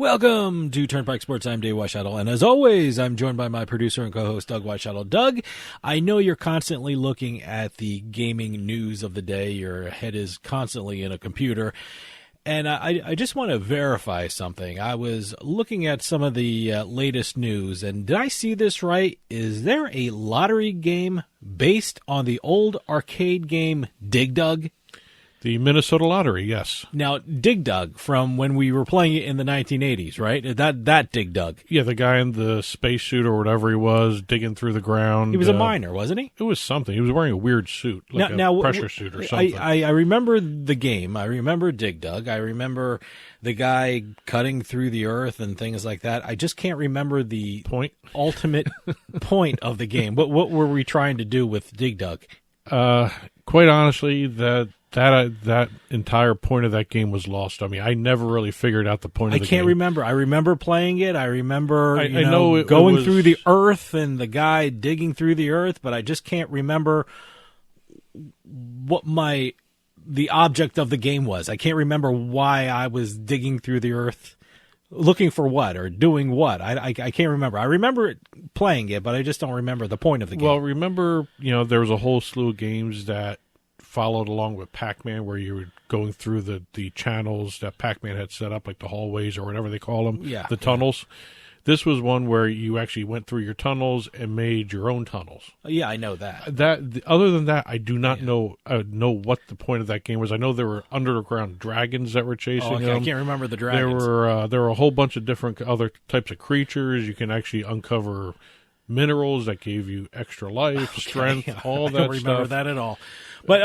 Welcome to Turnpike Sports. I'm Dave Weischadle, and as always, I'm joined by my producer and co-host, Doug Weischadle. Doug, I know you're constantly looking at the gaming news of the day. Your head is constantly in a computer, and I just want to verify something. I was looking at some of the latest news, and did I see this right? Is there a lottery game based on the old arcade game Dig Dug? The Minnesota Lottery, yes. Now, Dig Dug, from when we were playing it in the 1980s, right? That Dig Dug. Yeah, the guy in the spacesuit or whatever he was, digging through the ground. He was a miner, wasn't he? It was something. He was wearing a weird suit, like a pressure suit or something. I remember the game. I remember Dig Dug. I remember the guy cutting through the earth and things like that. I just can't remember the ultimate point of the game. What were we trying to do with Dig Dug? Quite honestly, that entire point of that game was lost on me. I never really figured out the point of the game. I can't remember. I remember playing it. I remember I know going through the earth and the guy digging through the earth, but I just can't remember what the object of the game was. I can't remember why I was digging through the earth, looking for what or doing what. I can't remember. I remember playing it, but I just don't remember the point of the game. Well, remember, there was a whole slew of games that followed along with Pac-Man, where you were going through the channels that Pac-Man had set up, like the hallways or whatever they call them, the tunnels. This was one where you actually went through your tunnels and made your own tunnels. Yeah, I know that. Other than that, I do not know what the point of that game was. I know there were underground dragons that were chasing them. I can't remember the dragons. There were a whole bunch of different other types of creatures. You can actually uncover minerals that gave you extra life, strength, all that stuff. I don't remember that at all. But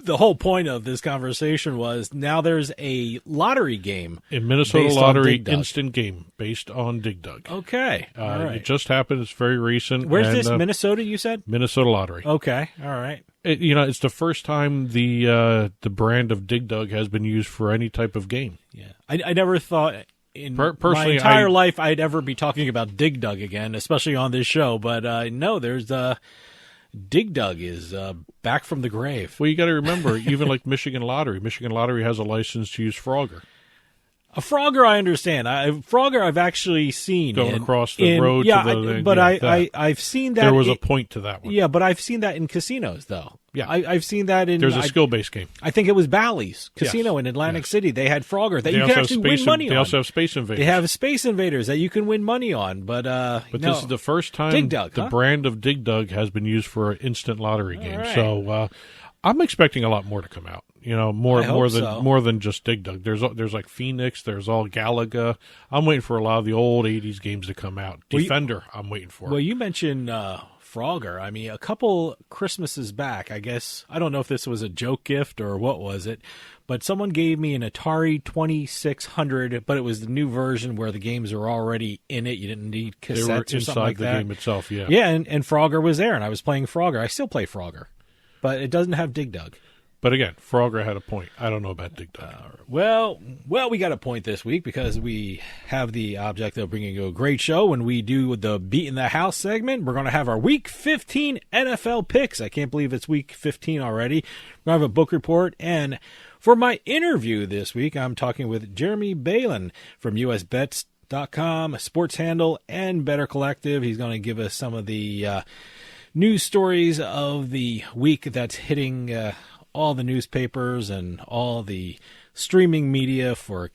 the whole point of this conversation was now there's a lottery game. A Minnesota Lottery instant game based on Dig Dug. Okay. All right. It just happened. It's very recent. Where's this? Minnesota, you said? Minnesota Lottery. Okay. All right. It's the first time the brand of Dig Dug has been used for any type of game. Yeah. I never thought in my entire life I'd ever be talking about Dig Dug again, especially on this show. But no, there's Dig Dug is back from the grave. Well, you got to remember, even like Michigan Lottery has a license to use Frogger. A Frogger, I understand. Frogger, I've actually seen going across the road. I've seen that. There was a point to that one. Yeah, but I've seen that in casinos, though. Yeah, I've seen that in. There's a skill-based game. I think it was Bally's Casino in Atlantic City. They had Frogger that you can actually win money on. They also have Space Invaders. They have Space Invaders that you can win money on. But this is the first time Dig Dug, the brand of Dig Dug has been used for an instant lottery game. Right. So I'm expecting a lot more to come out. More than just Dig Dug. There's like Phoenix. There's all Galaga. I'm waiting for a lot of the old '80s games to come out. Defender, I'm waiting for. Well, you mentioned Frogger. I mean, a couple Christmases back, I guess, I don't know if this was a joke gift or what was it, but someone gave me an Atari 2600, but it was the new version where the games are already in it. You didn't need cassettes or something like that. Inside the game itself, yeah. Yeah, and Frogger was there, and I was playing Frogger. I still play Frogger, but it doesn't have Dig Dug. But again, Frogger had a point. I don't know about Dig Dug. Well, we got a point this week because we have the object of bringing you a great show. When we do the Beatin The House segment, we're going to have our Week 15 NFL picks. I can't believe it's Week 15 already. We're going to have a book report. And for my interview this week, I'm talking with Jeremy Balan from USBets.com, Sports Handle, and Better Collective. He's going to give us some of the news stories of the week that's hitting all the newspapers and all the streaming media for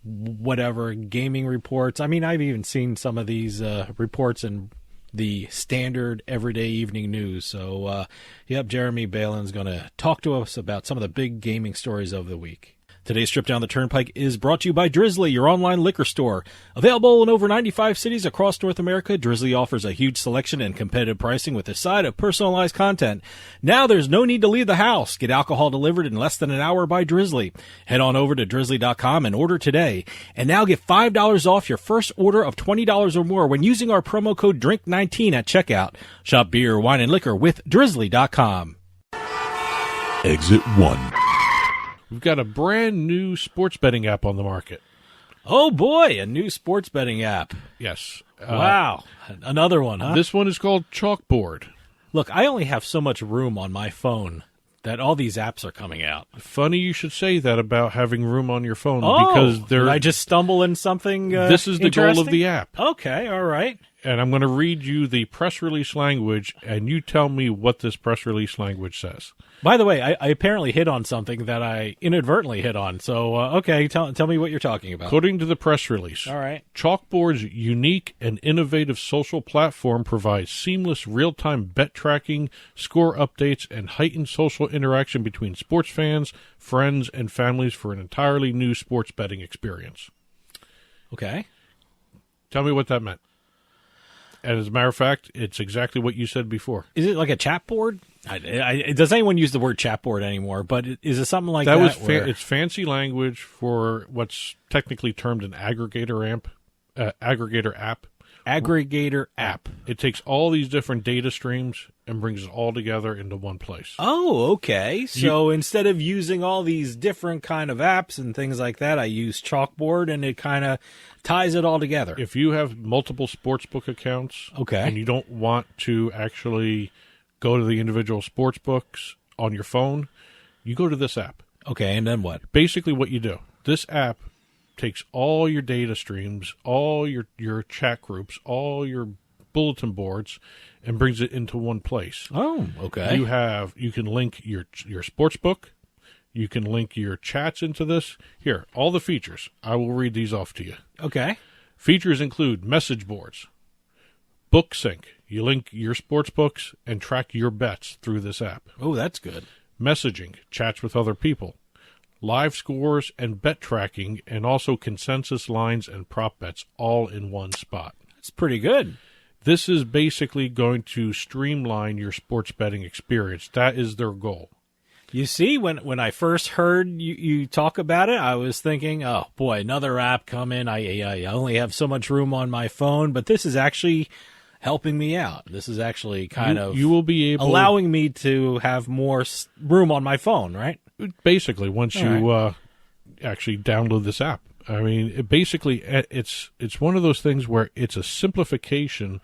whatever, gaming reports. I mean, I've even seen some of these reports in the standard everyday evening news. So, Jeremy Balan's going to talk to us about some of the big gaming stories of the week. Today's trip down the Turnpike is brought to you by Drizzly, your online liquor store. Available in over 95 cities across North America, Drizzly offers a huge selection and competitive pricing with a side of personalized content. Now there's no need to leave the house. Get alcohol delivered in less than an hour by Drizzly. Head on over to Drizzly.com and order today. And now get $5 off your first order of $20 or more when using our promo code DRINK19 at checkout. Shop beer, wine, and liquor with Drizzly.com. Exit 1. We've got a brand new sports betting app on the market. Oh, boy, a new sports betting app. Yes. Wow. Another one, huh? This one is called Chalkboard. Look, I only have so much room on my phone that all these apps are coming out. Funny you should say that about having room on your phone, Oh, because did I just stumble in something this is the goal of the app. Okay, all right. And I'm going to read you the press release language, and you tell me what this press release language says. By the way, I apparently hit on something that I inadvertently hit on. So, okay, tell me what you're talking about. According to the press release, all right. Chalkboard's unique and innovative social platform provides seamless real-time bet tracking, score updates, and heightened social interaction between sports fans, friends, and families for an entirely new sports betting experience. Okay. Tell me what that meant. And as a matter of fact, it's exactly what you said before. Is it like a chat board? Does anyone use the word chat board anymore? But is it something like that? It's fancy language for what's technically termed an aggregator app. Aggregator app. It takes all these different data streams and brings it all together into one place. Oh, okay. So instead of using all these different kind of apps and things like that, I use Chalkboard, and it kind of ties it all together. If you have multiple sportsbook accounts, and you don't want to actually go to the individual sportsbooks on your phone, you go to this app. Okay, and then what? Basically what you do, this app takes all your data streams, all your chat groups, all your bulletin boards, and brings it into one place. Oh, okay. You can link your sports book. You can link your chats into this. Here, all the features. I will read these off to you. Okay. Features include message boards, book sync. You link your sports books and track your bets through this app. Oh, that's good. Messaging, chats with other people, live scores and bet tracking, and also consensus lines and prop bets all in one spot. That's pretty good. This is basically going to streamline your sports betting experience. That is their goal. You see, when I first heard you talk about it, I was thinking, oh, boy, another app coming. I only have so much room on my phone, but this is actually helping me out. This is actually you will be able allowing me to have more room on my phone, right? Basically, once you actually download this app. I mean, it's one of those things where it's a simplification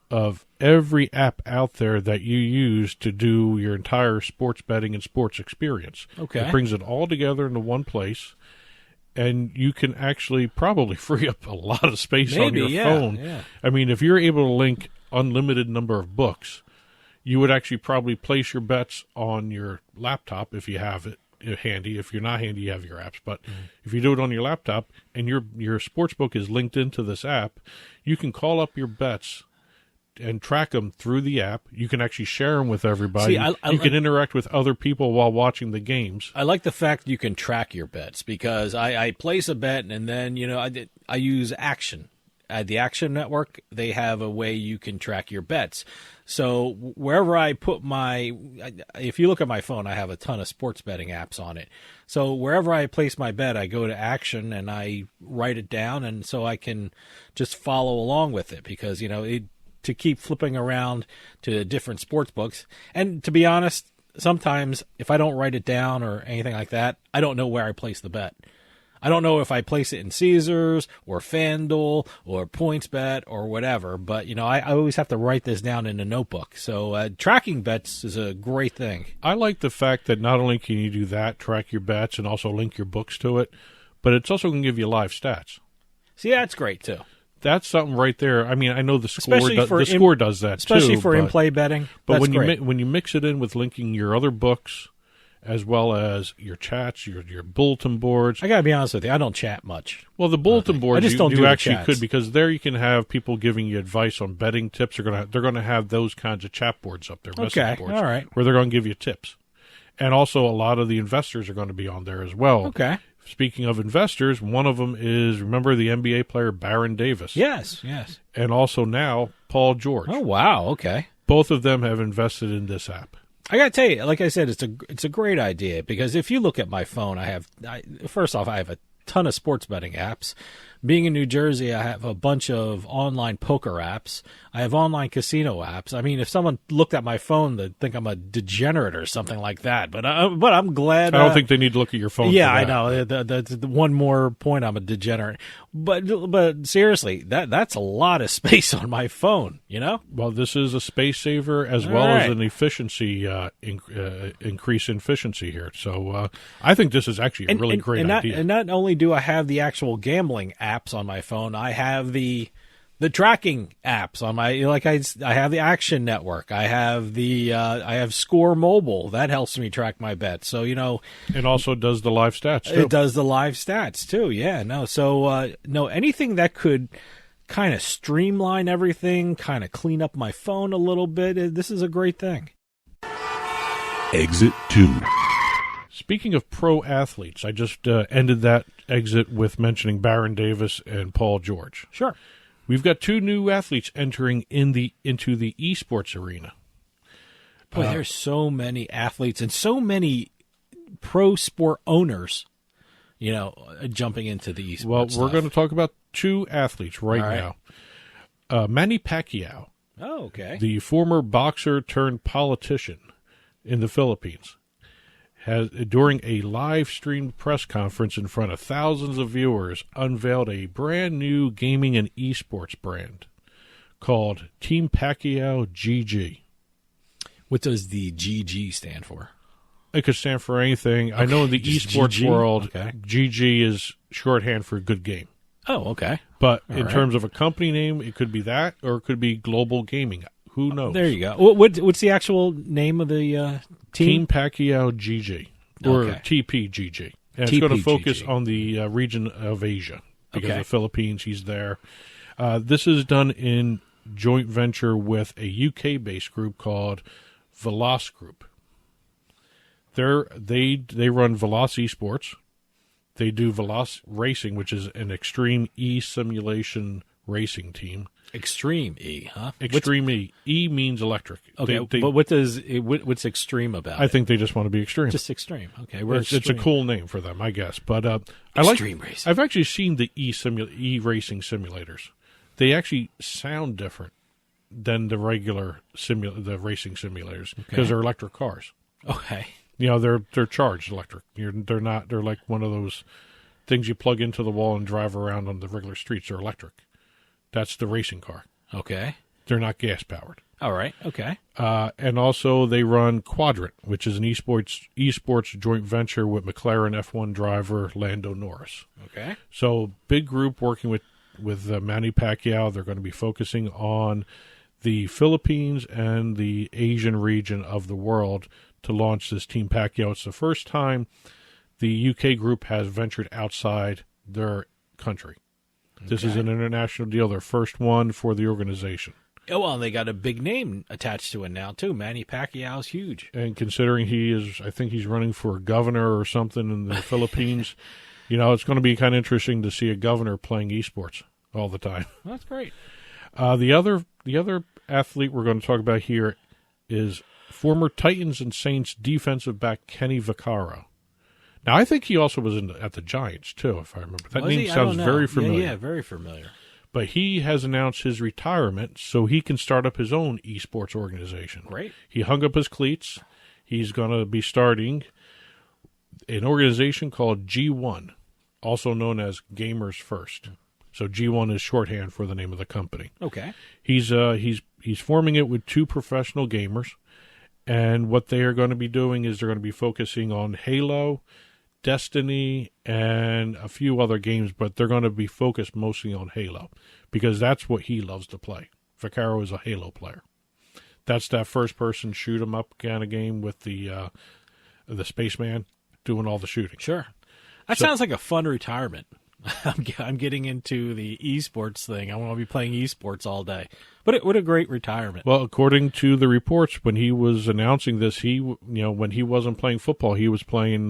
of every app out there that you use to do your entire sports betting and sports experience. Okay. It brings it all together into one place, and you can actually probably free up a lot of space on your phone. Yeah. I mean, if you're able to link unlimited number of books, you would actually probably place your bets on your laptop if you have it handy. If you're not handy, you have your apps. But if you do it on your laptop and your sports book is linked into this app, you can call up your bets and track them through the app. You can actually share them with everybody. You can interact with other people while watching the games. I like the fact you can track your bets, because I place a bet and then, I use Action. At the Action Network, they have a way you can track your bets. So wherever I put if you look at my phone, I have a ton of sports betting apps on it. So wherever I place my bet, I go to Action and I write it down, and so I can just follow along with it, because, to keep flipping around to different sports books. And to be honest, sometimes if I don't write it down or anything like that, I don't know where I place the bet. I don't know if I place it in Caesars or FanDuel or PointsBet or whatever, but, I always have to write this down in a notebook. So tracking bets is a great thing. I like the fact that not only can you do that, track your bets, and also link your books to it, but it's also going to give you live stats. See, that's great, too. That's something right there. I mean, I know the score does that, especially for in-play betting. But when you mix it in with linking your other books, as well as your chats, your bulletin boards. I got to be honest with you, I don't chat much. Well, the bulletin boards, you actually chats. could, because there you can have people giving you advice on betting tips. They're going to have those kinds of chat boards up there, message boards, all right, where they're going to give you tips. And also a lot of the investors are going to be on there as well. Okay. Speaking of investors, one of them is, remember the NBA player Baron Davis? Yes. And also now Paul George. Oh, wow, okay. Both of them have invested in this app. I got to tell you, like I said, it's a great idea, because if you look at my phone, first off, I have a ton of sports betting apps, being in New Jersey, I have a bunch of online poker apps. I have online casino apps. I mean, if someone looked at my phone, they'd think I'm a degenerate or something like that. But I'm glad. I don't think they need to look at your phone. Yeah, for that. I know. That's the one more point. I'm a degenerate. But seriously, that's a lot of space on my phone. You know. Well, this is a space saver as well as an efficiency increase in efficiency here. So I think this is actually a really great idea. And not only do I have the actual gambling apps on my phone, I have the tracking apps on my, I have the Action Network. I have I have Score Mobile. That helps me track my bets. So, it also does the live stats too. It does the live stats too. Yeah, no. So, no, anything that could kind of streamline everything, kind of clean up my phone a little bit. This is a great thing. Exit 2. Speaking of pro athletes, I just ended that exit with mentioning Baron Davis and Paul George. Sure. We've got 2 new athletes entering into the eSports arena. Boy, there's so many athletes and so many pro sport owners, jumping into the eSports. Well, we're going to talk about 2 athletes right now. Manny Pacquiao. Oh, okay. The former boxer turned politician in the Philippines, has, during a live-streamed press conference in front of thousands of viewers, unveiled a brand-new gaming and esports brand called Team Pacquiao GG. What does the GG stand for? It could stand for anything. Okay, I know in the esports world, GG is shorthand for good game. Oh, okay. But in terms of a company name, it could be that, or it could be Global Gaming. Who knows? There you go. What's the actual name of the team? Team Pacquiao GG, or TPGG. And it's going to focus on the region of Asia, because of the Philippines, he's there. This is done in joint venture with a UK-based group called Veloce Group. They run Veloce eSports. They do Veloce Racing, which is an extreme e-simulation racing team. Extreme E, huh? Extreme E. E means electric. Okay, but what's extreme about it? I think they just want to be extreme. Just extreme. Okay, it's a cool name for them, I guess. But extreme racing. I've actually seen the e-racing simulators. They actually sound different than the regular the racing simulators because they're electric cars. Okay. They're charged electric. They're not. They're like one of those things you plug into the wall and drive around on the regular streets. They're electric. That's the racing car. Okay. They're not gas powered. All right. Okay. And also they run Quadrant, which is an esports joint venture with McLaren F1 driver Lando Norris. Okay. So big group working with Manny Pacquiao. They're going to be focusing on the Philippines and the Asian region of the world to launch this Team Pacquiao. It's the first time the UK group has ventured outside their country. This is an international deal, their first one for the organization. Oh, well, they got a big name attached to it now, too. Manny Pacquiao's huge. And considering I think he's running for governor or something in the Philippines, it's going to be kind of interesting to see a governor playing esports all the time. Well, that's great. The other athlete we're going to talk about here is former Titans and Saints defensive back Kenny Vaccaro. Now, I think he also was at the Giants, too, if I remember. That name sounds very familiar. Yeah, very familiar. But he has announced his retirement so he can start up his own esports organization. Great. He hung up his cleats. He's going to be starting an organization called G1, also known as Gamers First. So G1 is shorthand for the name of the company. Okay. He's forming it with 2 professional gamers, and what they are going to be doing is they're going to be focusing on Halo, Destiny, and a few other games, but they're going to be focused mostly on Halo because that's what he loves to play. Vaccaro is a Halo player. That's that first-person shoot-'em-up kind of game with the spaceman doing all the shooting. Sure. That sounds like a fun retirement. I'm getting into the esports thing. I want to be playing esports all day. But what a great retirement. Well, according to the reports, when he was announcing this, when he wasn't playing football, he was playing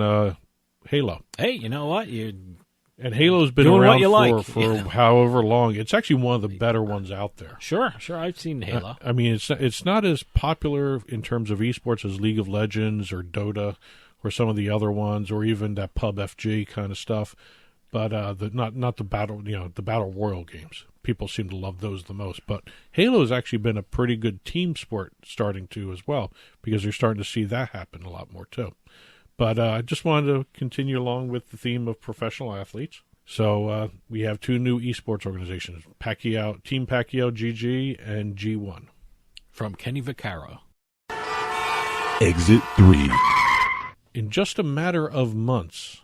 Halo. Hey, you know what? And Halo's been around for however long. It's actually one of the better ones out there. Sure. I've seen Halo. I mean, it's not as popular in terms of esports as League of Legends or Dota or some of the other ones, or even that PUBG kind of stuff. but not the battle the battle royal games. People seem to love those the most. But Halo has actually been a pretty good team sport starting to as well, because you're starting to see that happen a lot more too. But I just wanted to continue along with the theme of professional athletes. So we have 2 new esports organizations, Team Pacquiao GG and G1. From Kenny Vaccaro. Exit 3. In just a matter of months,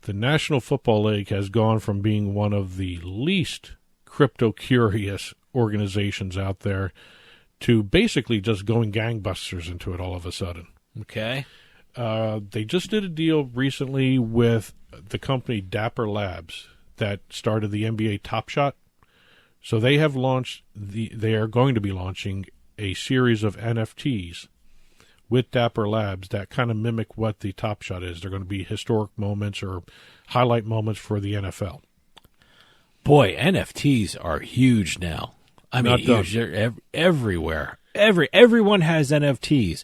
the National Football League has gone from being one of the least crypto-curious organizations out there to basically just going gangbusters into it all of a sudden. Okay. They just did a deal recently with the company Dapper Labs that started the NBA Top Shot. So they have they are going to be launching a series of NFTs with Dapper Labs that kind of mimic what the Top Shot is. They're going to be historic moments or highlight moments for the NFL. Boy, NFTs are huge now. I mean, huge. They're everywhere. Everyone has NFTs.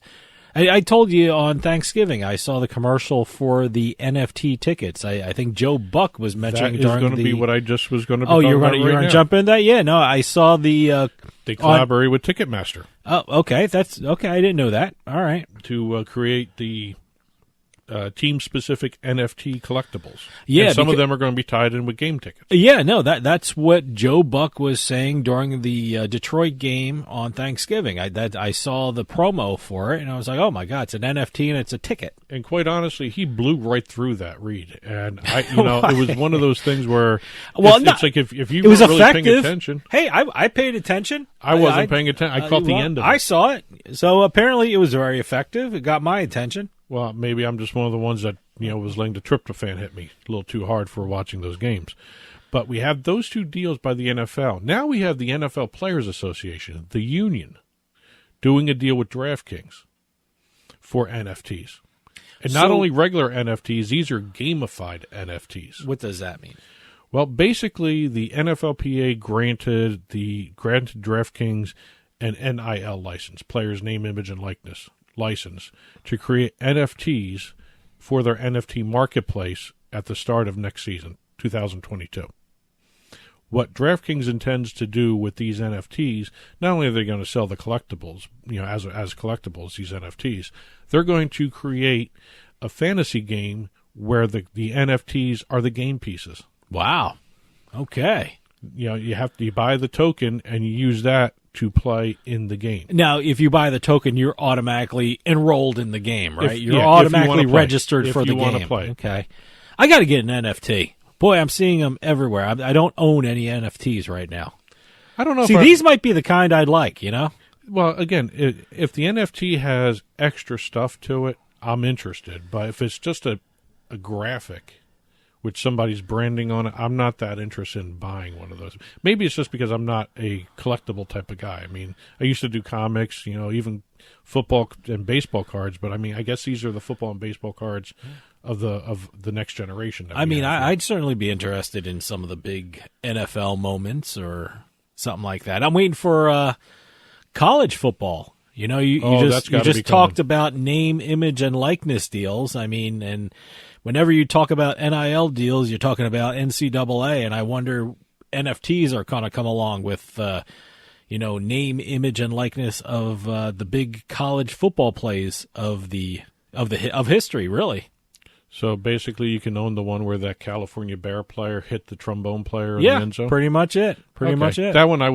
I told you on Thanksgiving I saw the commercial for the NFT tickets. I think Joe Buck was mentioning that is going to be what I just was going to be talking about. You're going to jump in that? Yeah, no, I saw the... they collaborated with Ticketmaster. Oh, okay. That's okay. I didn't know that. All right. To create the team-specific NFT collectibles. Yeah, and some of them are going to be tied in with game tickets. Yeah, no, that's what Joe Buck was saying during the Detroit game on Thanksgiving. I saw the promo for it, and I was like, oh, my God, it's an NFT and it's a ticket. And quite honestly, he blew right through that read. And, it was one of those things where it's like if you weren't really paying attention. Hey, I paid attention. I wasn't paying attention. I caught the end of it. I saw it. So apparently it was very effective. It got my attention. Well, maybe I'm just one of the ones that, was letting the tryptophan hit me a little too hard for watching those games. But we have those 2 deals by the NFL. Now we have the NFL Players Association, the union, doing a deal with DraftKings for NFTs. And not only regular NFTs, these are gamified NFTs. What does that mean? Well, basically, the NFLPA granted DraftKings an NIL license, players' name, image, and likeness license, to create NFTs for their NFT marketplace at the start of next season, 2022. What DraftKings intends to do with these NFTs, not only are they going to sell the collectibles, as collectibles, these NFTs, they're going to create a fantasy game where the NFTs are the game pieces. Wow. Okay. You buy the token and you use that to play in the game. Now, if you buy the token, you're automatically enrolled in the game, right? You're automatically registered for the game. If you want to play. Okay. I got to get an NFT. Boy, I'm seeing them everywhere. I don't own any NFTs right now. I don't know. These might be the kind I'd like, Well, again, if the NFT has extra stuff to it, I'm interested. But if it's just a graphic with somebody's branding on it, I'm not that interested in buying one of those. Maybe it's just because I'm not a collectible type of guy. I mean, I used to do comics, even football and baseball cards, but I guess these are the football and baseball cards of the next generation. I'd certainly be interested in some of the big NFL moments or something like that. I'm waiting for college football. You just talked about name, image, and likeness deals. And whenever you talk about NIL deals, you're talking about NCAA, and I wonder NFTs are kind of come along with, name, image, and likeness of the big college football plays of history, really. So basically, you can own the one where that California Bear player hit the trombone player in the end zone? Pretty much it. That one I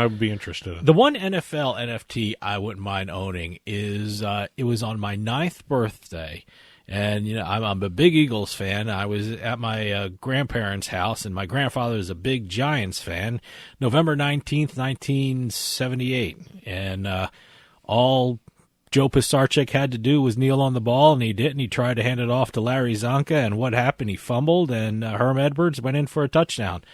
would be interested in. The one NFL NFT I wouldn't mind owning is it was on my 9th birthday. And, I'm a big Eagles fan. I was at my grandparents' house, and my grandfather is a big Giants fan. November 19th, 1978. And all Joe Pisarcik had to do was kneel on the ball, and he didn't. He tried to hand it off to Larry Zonka, and what happened? He fumbled, and Herm Edwards went in for a touchdown.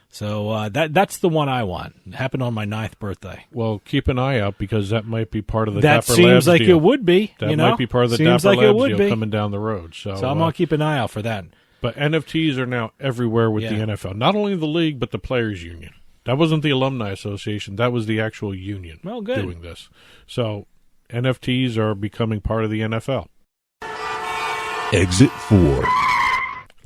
So that's the one I want. It happened on my 9th birthday. Well, keep an eye out, because that might be part of the Dapper Labs deal. That seems like it would be. That might be part of the Dapper Labs deal coming down the road. So I'm going to keep an eye out for that. But NFTs are now everywhere with the NFL. Not only the league, but the Players Union. That wasn't the Alumni Association. That was the actual union doing this. So NFTs are becoming part of the NFL. Exit 4.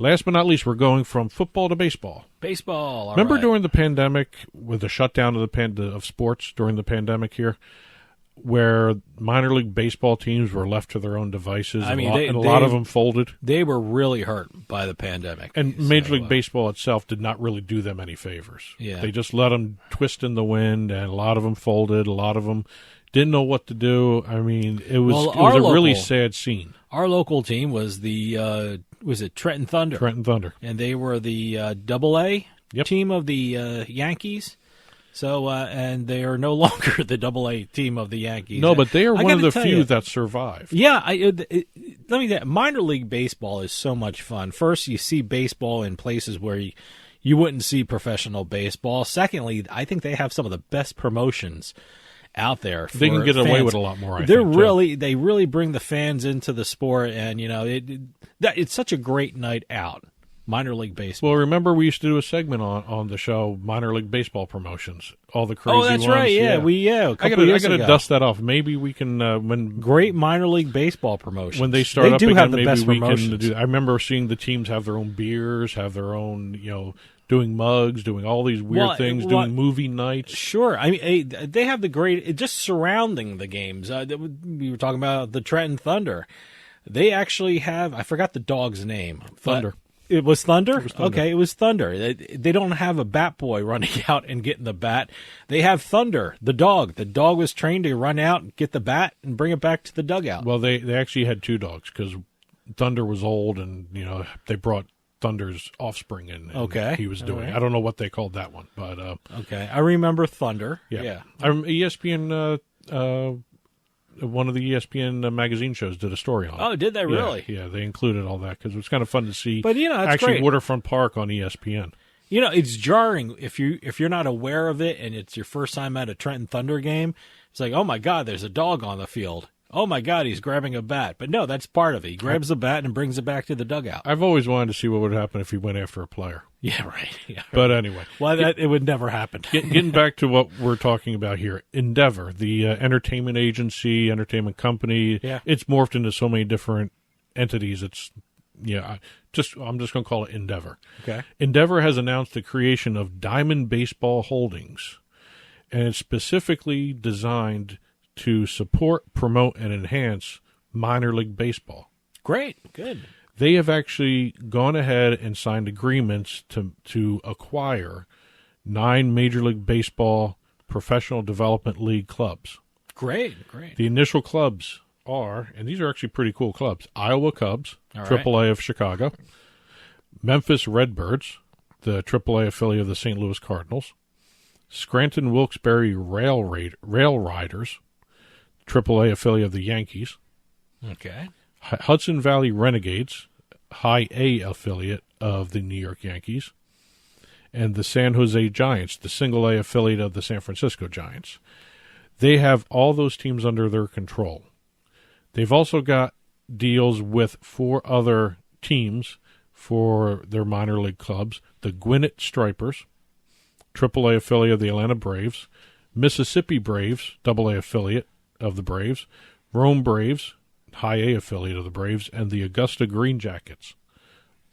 Last but not least, we're going from football to baseball. Baseball. All Remember right. during the pandemic, with the shutdown of sports during the pandemic here, where minor league baseball teams were left to their own devices, I mean, a lot of them folded. They were really hurt by the pandemic. And Major League Baseball itself did not really do them any favors. Yeah. They just let them twist in the wind, and a lot of them folded. A lot of them didn't know what to do. I mean, it was a really sad scene. Our local team was was it Trenton Thunder? Trenton Thunder. And they were the Double-A Yep. team of the Yankees. So, and they are no longer the Double-A team of the Yankees. No, but they are one of the few you, that survived. Yeah, let me tell you, minor league baseball is so much fun. First, you see baseball in places where you wouldn't see professional baseball. Secondly, I think they have some of the best promotions out there. They can get fans. Away with a lot more. They really bring the fans into the sport, and it's such a great night out. Minor league baseball. Well, remember we used to do a segment on the show, minor league baseball promotions, all the crazy ones. Oh, that's right. Yeah, I got to dust that off. Maybe we can when great minor league baseball promotions. When they start up do again, have the maybe best we promotions. can do. I remember seeing the teams have their own beers, have their own doing mugs, doing all these weird things, doing movie nights. Sure. I mean, they have the great just surrounding the games. We were talking about the Trenton Thunder. They actually have. I forgot the dog's name. Thunder. It was Thunder? It was Thunder. Okay, it was Thunder. They don't have a bat boy running out and getting the bat. They have Thunder, the dog. The dog was trained to run out, get the bat, and bring it back to the dugout. Well, they actually had two dogs because Thunder was old, and they brought Thunder's offspring in. Okay, he was doing. Right. I don't know what they called that one, but okay, I remember Thunder. Yeah. ESPN. One of the ESPN magazine shows did a story on it. Oh, did they really? Yeah, they included all that because it was kind of fun to see. But it's actually great. Waterfront Park on ESPN. It's jarring if you're not aware of it and it's your first time at a Trenton Thunder game. It's like, oh my God, there's a dog on the field. Oh my God, he's grabbing a bat. But no, that's part of it. He grabs the bat and brings it back to the dugout. I've always wanted to see what would happen if he went after a player. Yeah, right. Yeah, but anyway. Well, it would never happen. Getting back to what we're talking about here, Endeavor, the entertainment agency, entertainment company, it's morphed into so many different entities. I'm just going to call it Endeavor. Okay. Endeavor has announced the creation of Diamond Baseball Holdings, and it's specifically designed to support, promote, and enhance minor league baseball. Great. Good. They have actually gone ahead and signed agreements to acquire 9 Major League Baseball Professional Development League clubs. Great. The initial clubs are, and these are actually pretty cool clubs, Iowa Cubs, All right. AAA of Chicago, Memphis Redbirds, the AAA affiliate of the St. Louis Cardinals, Scranton Wilkes-Barre Rail Riders, AAA affiliate of the Yankees. Okay. Hudson Valley Renegades, High A affiliate of the New York Yankees. And the San Jose Giants, the Single A affiliate of the San Francisco Giants. They have all those teams under their control. They've also got deals with 4 other teams for their minor league clubs. The Gwinnett Stripers, AAA affiliate of the Atlanta Braves. Mississippi Braves, AA affiliate of the Braves. Rome Braves, High A affiliate of the Braves, and the Augusta Green Jackets.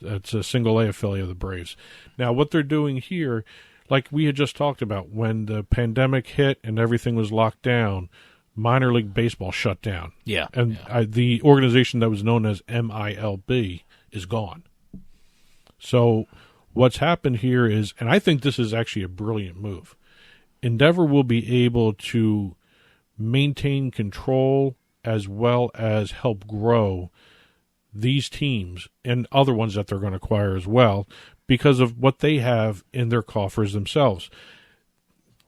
That's a Single A affiliate of the Braves. Now, what they're doing here, like we had just talked about, when the pandemic hit and everything was locked down, minor league baseball shut down. Yeah. And the organization that was known as MILB is gone. So what's happened here is, and I think this is actually a brilliant move, Endeavor will be able to maintain control as well as help grow these teams and other ones that they're going to acquire as well because of what they have in their coffers themselves.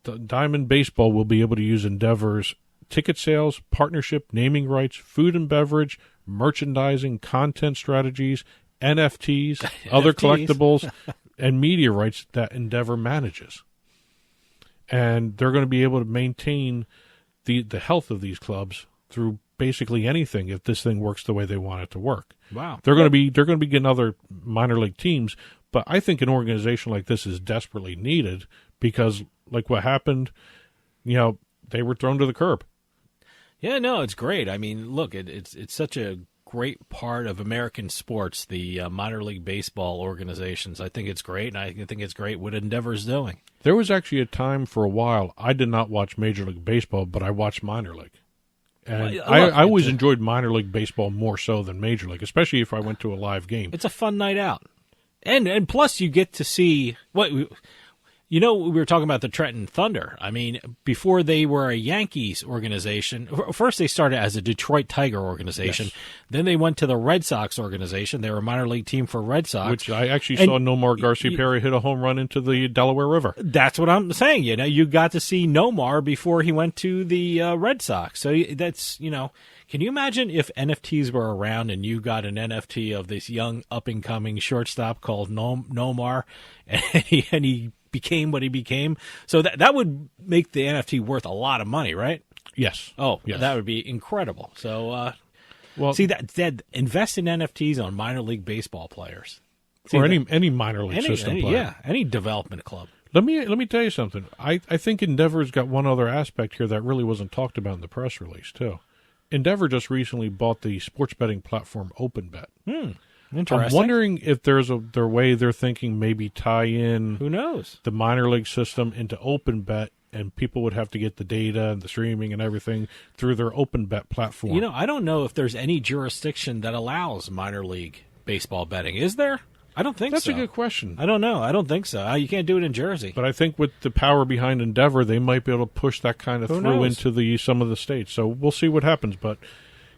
The Diamond Baseball will be able to use Endeavor's ticket sales, partnership, naming rights, food and beverage, merchandising, content strategies, NFTs, other collectibles, and media rights that Endeavor manages. And they're going to be able to maintain the health of these clubs through basically anything if this thing works the way they want it to work. Wow. They're going to be getting other minor league teams, but I think an organization like this is desperately needed because like what happened, they were thrown to the curb. Yeah, no, it's great. I mean, look, it's such a great part of American sports, the minor league baseball organizations. I think it's great, and I think it's great what Endeavor's doing. There was actually a time for a while I did not watch Major League Baseball, but I watched minor league. And I always enjoyed minor league baseball more so than Major League, especially if I went to a live game. It's a fun night out. And plus you get to see what we were talking about the Trenton Thunder. I mean, before they were a Yankees organization, first they started as a Detroit Tiger organization. Yes. Then they went to the Red Sox organization. They were a minor league team for Red Sox. Which I actually saw Nomar Garciaparra hit a home run into the Delaware River. That's what I'm saying. You got to see Nomar before he went to the Red Sox. So that's, can you imagine if NFTs were around and you got an NFT of this young up-and-coming shortstop called Nomar, and he became what he became? So that would make the NFT worth a lot of money, right? Yes. Oh, yes. That would be incredible. So, see that invest in NFTs on minor league baseball players, or any minor league system player. Yeah, any development club. Let me tell you something. I think Endeavor's got one other aspect here that really wasn't talked about in the press release too. Endeavor just recently bought the sports betting platform OpenBet. Interesting. I'm wondering if there's their way they're thinking maybe tie in. Who knows? The minor league system into OpenBet, and people would have to get the data and the streaming and everything through their OpenBet platform. I don't know if there's any jurisdiction that allows minor league baseball betting. Is there? I don't think That's so. That's a good question. I don't know. I don't think so. You can't do it in Jersey. But I think with the power behind Endeavor, they might be able to push that kind of through into some of the states. So we'll see what happens. But,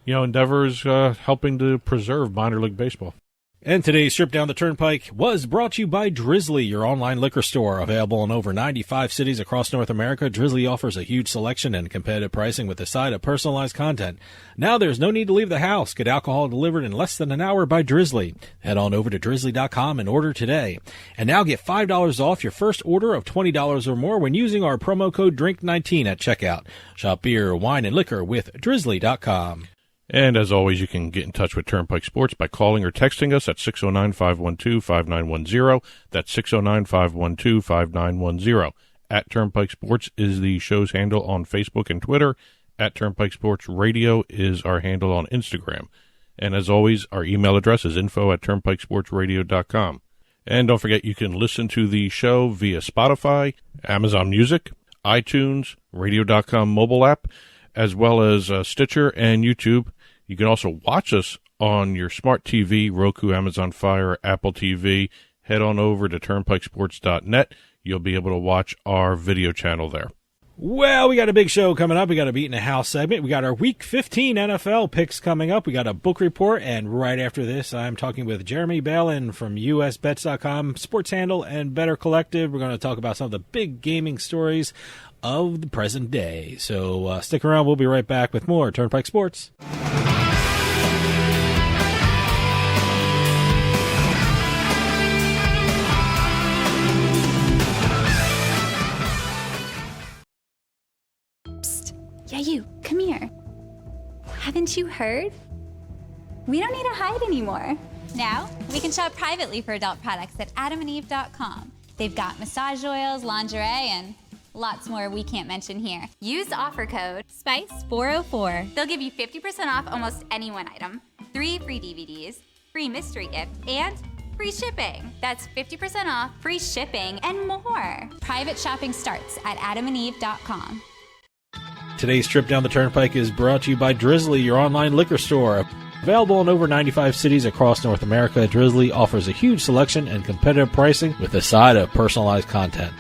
Endeavor is helping to preserve minor league baseball. And today's trip down the Turnpike was brought to you by Drizzly, your online liquor store. Available in over 95 cities across North America, Drizzly offers a huge selection and competitive pricing with a side of personalized content. Now there's no need to leave the house. Get alcohol delivered in less than an hour by Drizzly. Head on over to drizzly.com and order today. And now get $5 off your first order of $20 or more when using our promo code DRINK19 at checkout. Shop beer, wine, and liquor with drizzly.com. And as always, you can get in touch with Turnpike Sports by calling or texting us at 609-512-5910. That's 609-512-5910. At Turnpike Sports is the show's handle on Facebook and Twitter. At Turnpike Sports Radio is our handle on Instagram. And as always, our email address is info@turnpikesportsradio.com. And don't forget, you can listen to the show via Spotify, Amazon Music, iTunes, radio.com mobile app, as well as Stitcher and YouTube. You can also watch us on your smart TV, Roku, Amazon Fire, Apple TV. Head on over to turnpikesports.net. You'll be able to watch our video channel there. Well, we got a big show coming up. We got a Beatin The House segment. We got our Week 15 NFL picks coming up. We got a book report. And right after this, I'm talking with Jeremy Balan from USBets.com, Sports Handle, and Better Collective. We're going to talk about some of the big gaming stories of the present day. So stick around. We'll be right back with more Turnpike Sports. Psst. Yeah, you. Come here. Haven't you heard? We don't need to hide anymore. Now, we can shop privately for adult products at adamandeve.com. They've got massage oils, lingerie, and lots more we can't mention here. Use offer code SPICE404. They'll give you 50% off almost any one item, 3 free DVDs, free mystery gift, and free shipping. That's 50% off, free shipping, and more. Private shopping starts at adamandeve.com. Today's trip down the Turnpike is brought to you by Drizzly, your online liquor store. Available in over 95 cities across North America, Drizzly offers a huge selection and competitive pricing with a side of personalized content.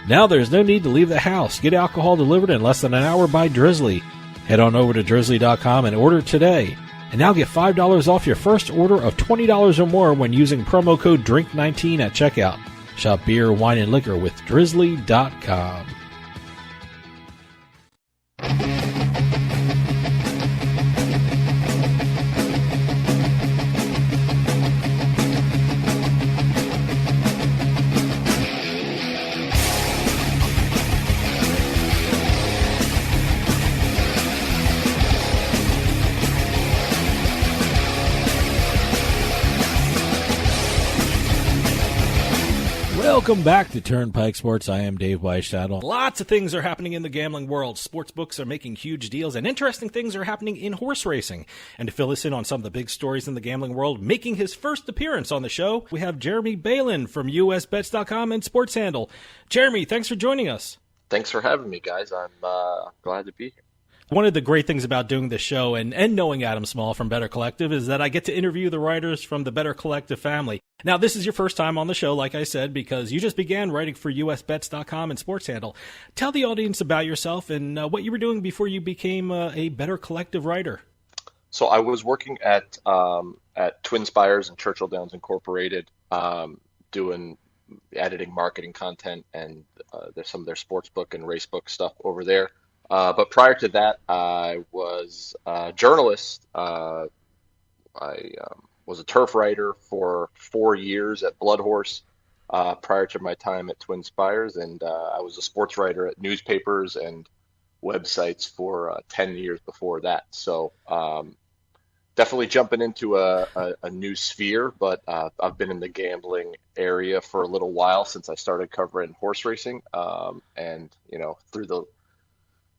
Now there's no need to leave the house. Get alcohol delivered in less than an hour by Drizzly. Head on over to drizzly.com and order today. And now get $5 off your first order of $20 or more when using promo code DRINK19 at checkout. Shop beer, wine, and liquor with drizzly.com. Welcome back to Turnpike Sports. I am Dave Weischadle. Lots of things are happening in the gambling world. Sports books are making huge deals, and interesting things are happening in horse racing. And to fill us in on some of the big stories in the gambling world, making his first appearance on the show, we have Jeremy Balan from USBets.com and Sports Handle. Jeremy, thanks for joining us. Thanks for having me, guys. I'm glad to be here. One of the great things about doing this show and knowing Adam Small from Better Collective is that I get to interview the writers from the Better Collective family. Now, this is your first time on the show, like I said, because you just began writing for USBets.com and Sports Handle. Tell the audience about yourself and what you were doing before you became a Better Collective writer. So I was working at Twin Spires and Churchill Downs Incorporated, doing editing, marketing content, and there's some of their sports book and race book stuff over there. But prior to that, I was a journalist. I was a turf writer for 4 years at Blood Horse prior to my time at Twin Spires, and I was a sports writer at newspapers and websites for 10 years before that. So definitely jumping into a new sphere, but I've been in the gambling area for a little while since I started covering horse racing, and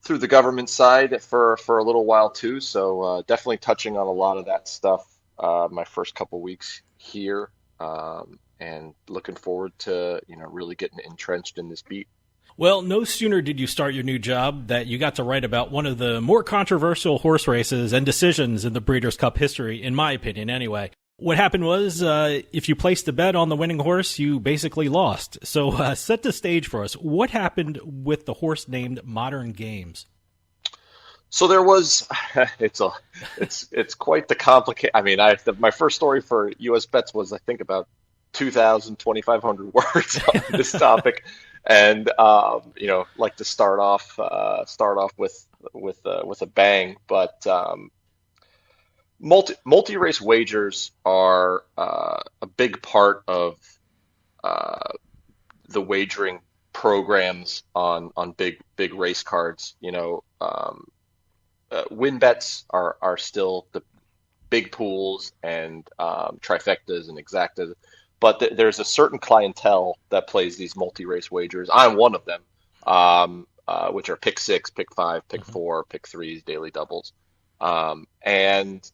through the government side for a little while too. So definitely touching on a lot of that stuff my first couple weeks here, and looking forward to really getting entrenched in this beat. Well, no sooner did you start your new job that you got to write about one of the more controversial horse races and decisions in the Breeders' Cup history, in my opinion anyway. What happened was, if you placed a bet on the winning horse, you basically lost. So set the stage for us. What happened with the horse named Modern Games? So there was, it's quite the complicated. I mean, my first story for US Bets was, I think, about 2,500 words on this topic, and like to start off with a bang, but. Multi-race wagers are a big part of the wagering programs on big race cards. Win bets are still the big pools and trifectas and exactas, but there's a certain clientele that plays these multi-race wagers. I'm one of them, which are pick 6, pick 5, pick 4, pick 3s, daily doubles. And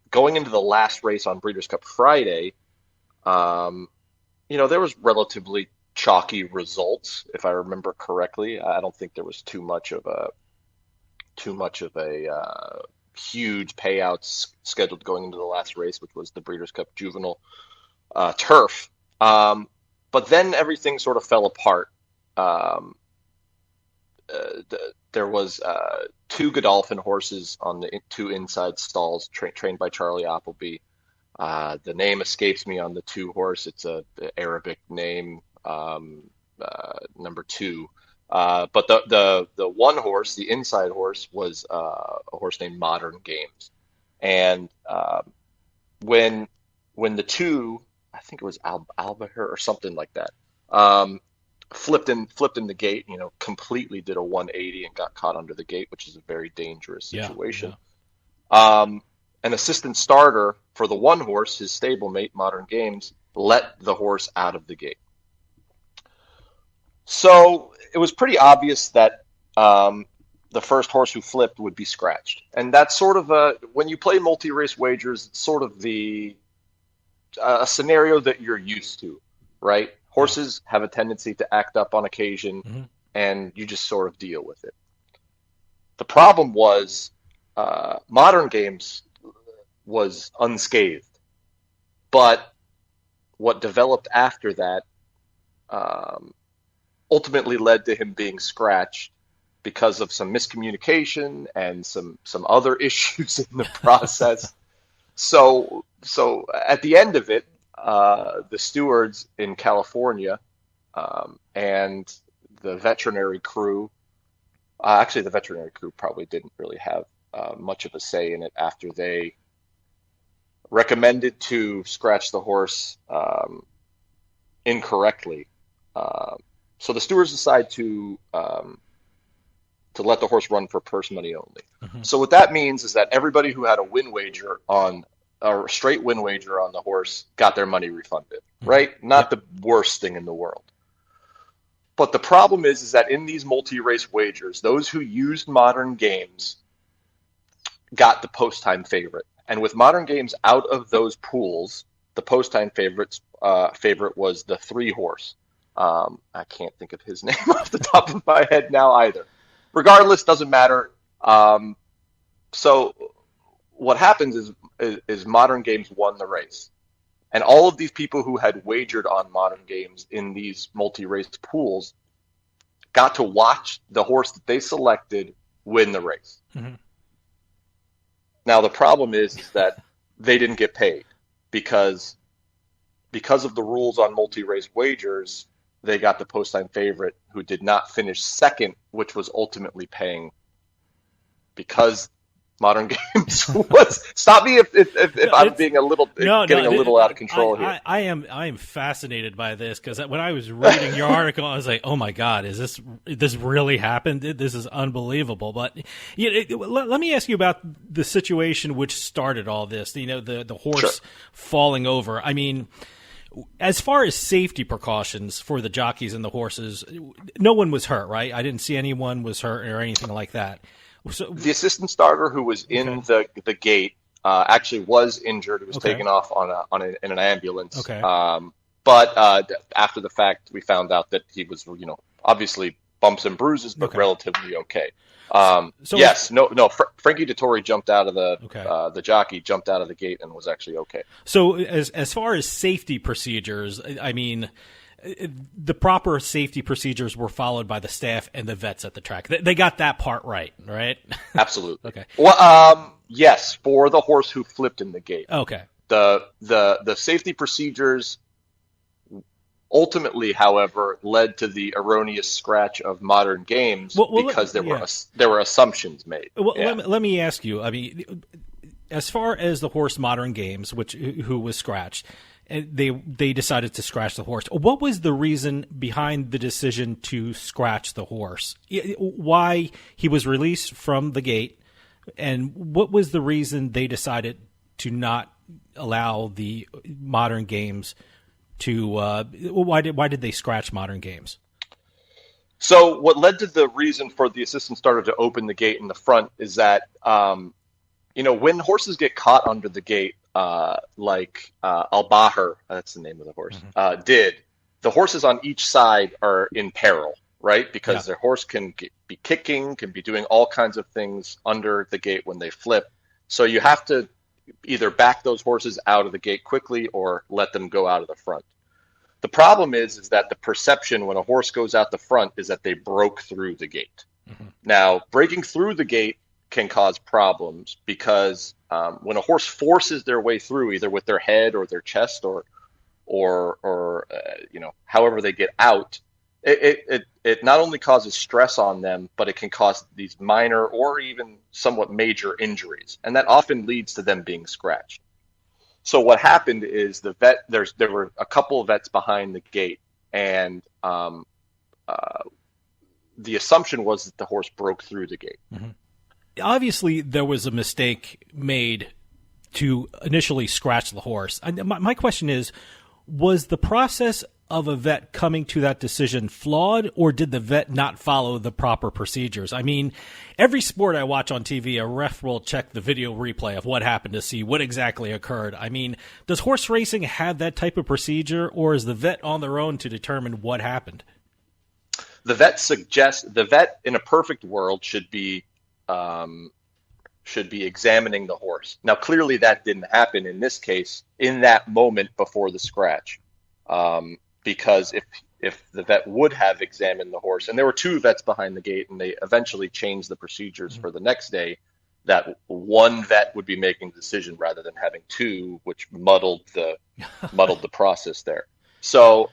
going into the last race on Breeders' Cup Friday, there was relatively chalky results, if I remember correctly. I don't think there was too much of a huge payouts scheduled going into the last race, which was the Breeders' Cup Juvenile Turf. But then everything sort of fell apart. There was 2 Godolphin horses on the 2 inside stalls trained by Charlie Appleby. The name escapes me on the 2 horse. It's a Arabic name, number 2. But the 1 horse, the inside horse, was a horse named Modern Games. And when the 2, I think it was Albahir or something like that, flipped in the gate, completely did a 180 and got caught under the gate, which is a very dangerous situation. Yeah. An assistant starter for the 1 horse, his stablemate, Modern Games, let the horse out of the gate. So it was pretty obvious that the first horse who flipped would be scratched. And that's sort of when you play multi-race wagers, it's sort of a scenario that you're used to, right? Horses have a tendency to act up on occasion, and you just sort of deal with it. The problem was Modern Games was unscathed, but what developed after that ultimately led to him being scratched because of some miscommunication and some other issues in the process. So at the end of it, the stewards in California and the veterinary crew, the veterinary crew probably didn't really have much of a say in it after they recommended to scratch the horse incorrectly. So the stewards decide to let the horse run for purse money only. So what that means is that everybody who had a win wager on a straight win wager on the horse got their money refunded, right? Not the worst thing in the world. But the problem is that in these multi-race wagers, those who used modern games got the post-time favorite. And with modern games out of those pools, the post-time favorite was the 3-horse. I can't think of his name off the top of my head now either. Regardless, doesn't matter. So what happens is modern games won the race. And all of these people who had wagered on modern games in these multi-race pools got to watch the horse that they selected win the race. Mm-hmm. Now, the problem is that they didn't get paid because of the rules on multi-race wagers. They got the post-time favorite who did not finish second, which was ultimately paying because modern games was. Stop me if I'm being a little out of control here. I am fascinated by this because when I was reading your article, I was like, oh my God, is this really happened? This is unbelievable. But let me ask you about the situation which started all this. The horse falling over. I mean, as far as safety precautions for the jockeys and the horses, no one was hurt, right? I didn't see anyone was hurt or anything like that. So, the assistant starter who was in the gate actually was injured. He was taken off in an ambulance. Okay. But after the fact, we found out that he was, obviously bumps and bruises, but relatively okay. Frankie Dettori jumped out of the jockey jumped out of the gate and was actually okay. So as far as safety procedures, I mean, the proper safety procedures were followed by the staff and the vets at the track. They got that part right? Absolutely. Okay. Well, yes, for the horse who flipped in the gate. Okay. The safety procedures ultimately, however, led to the erroneous scratch of modern games because there were assumptions made. Well, let me ask you. I mean, as far as the horse modern games, who was scratched. They decided to scratch the horse. What was the reason behind the decision to scratch the horse? Why he was released from the gate, and what was the reason they decided to not allow the modern games to? Why did they scratch modern games? So what led to the reason for the assistant starter to open the gate in the front is that when horses get caught under the gate. Like Al-Bahar, that's the name of the horse, did. The horses on each side are in peril, right? Because their horse can be kicking, can be doing all kinds of things under the gate when they flip. So you have to either back those horses out of the gate quickly or let them go out of the front. The problem is that the perception when a horse goes out the front is that they broke through the gate. Mm-hmm. Now, breaking through the gate can cause problems because when a horse forces their way through, either with their head or their chest or however they get out, it not only causes stress on them, but it can cause these minor or even somewhat major injuries, and that often leads to them being scratched. So what happened is there were a couple of vets behind the gate, and the assumption was that the horse broke through the gate. Mm-hmm. Obviously, there was a mistake made to initially scratch the horse. My question is, was the process of a vet coming to that decision flawed, or did the vet not follow the proper procedures? I mean, every sport I watch on TV, a ref will check the video replay of what happened to see what exactly occurred. I mean, does horse racing have that type of procedure, or is the vet on their own to determine what happened? The vet in a perfect world should be examining the horse. Now, clearly that didn't happen in this case in that moment before the scratch, because if the vet would have examined the horse, and there were 2 vets behind the gate, and they eventually changed the procedures for the next day, that one vet would be making the decision rather than having 2, which muddled the process there. So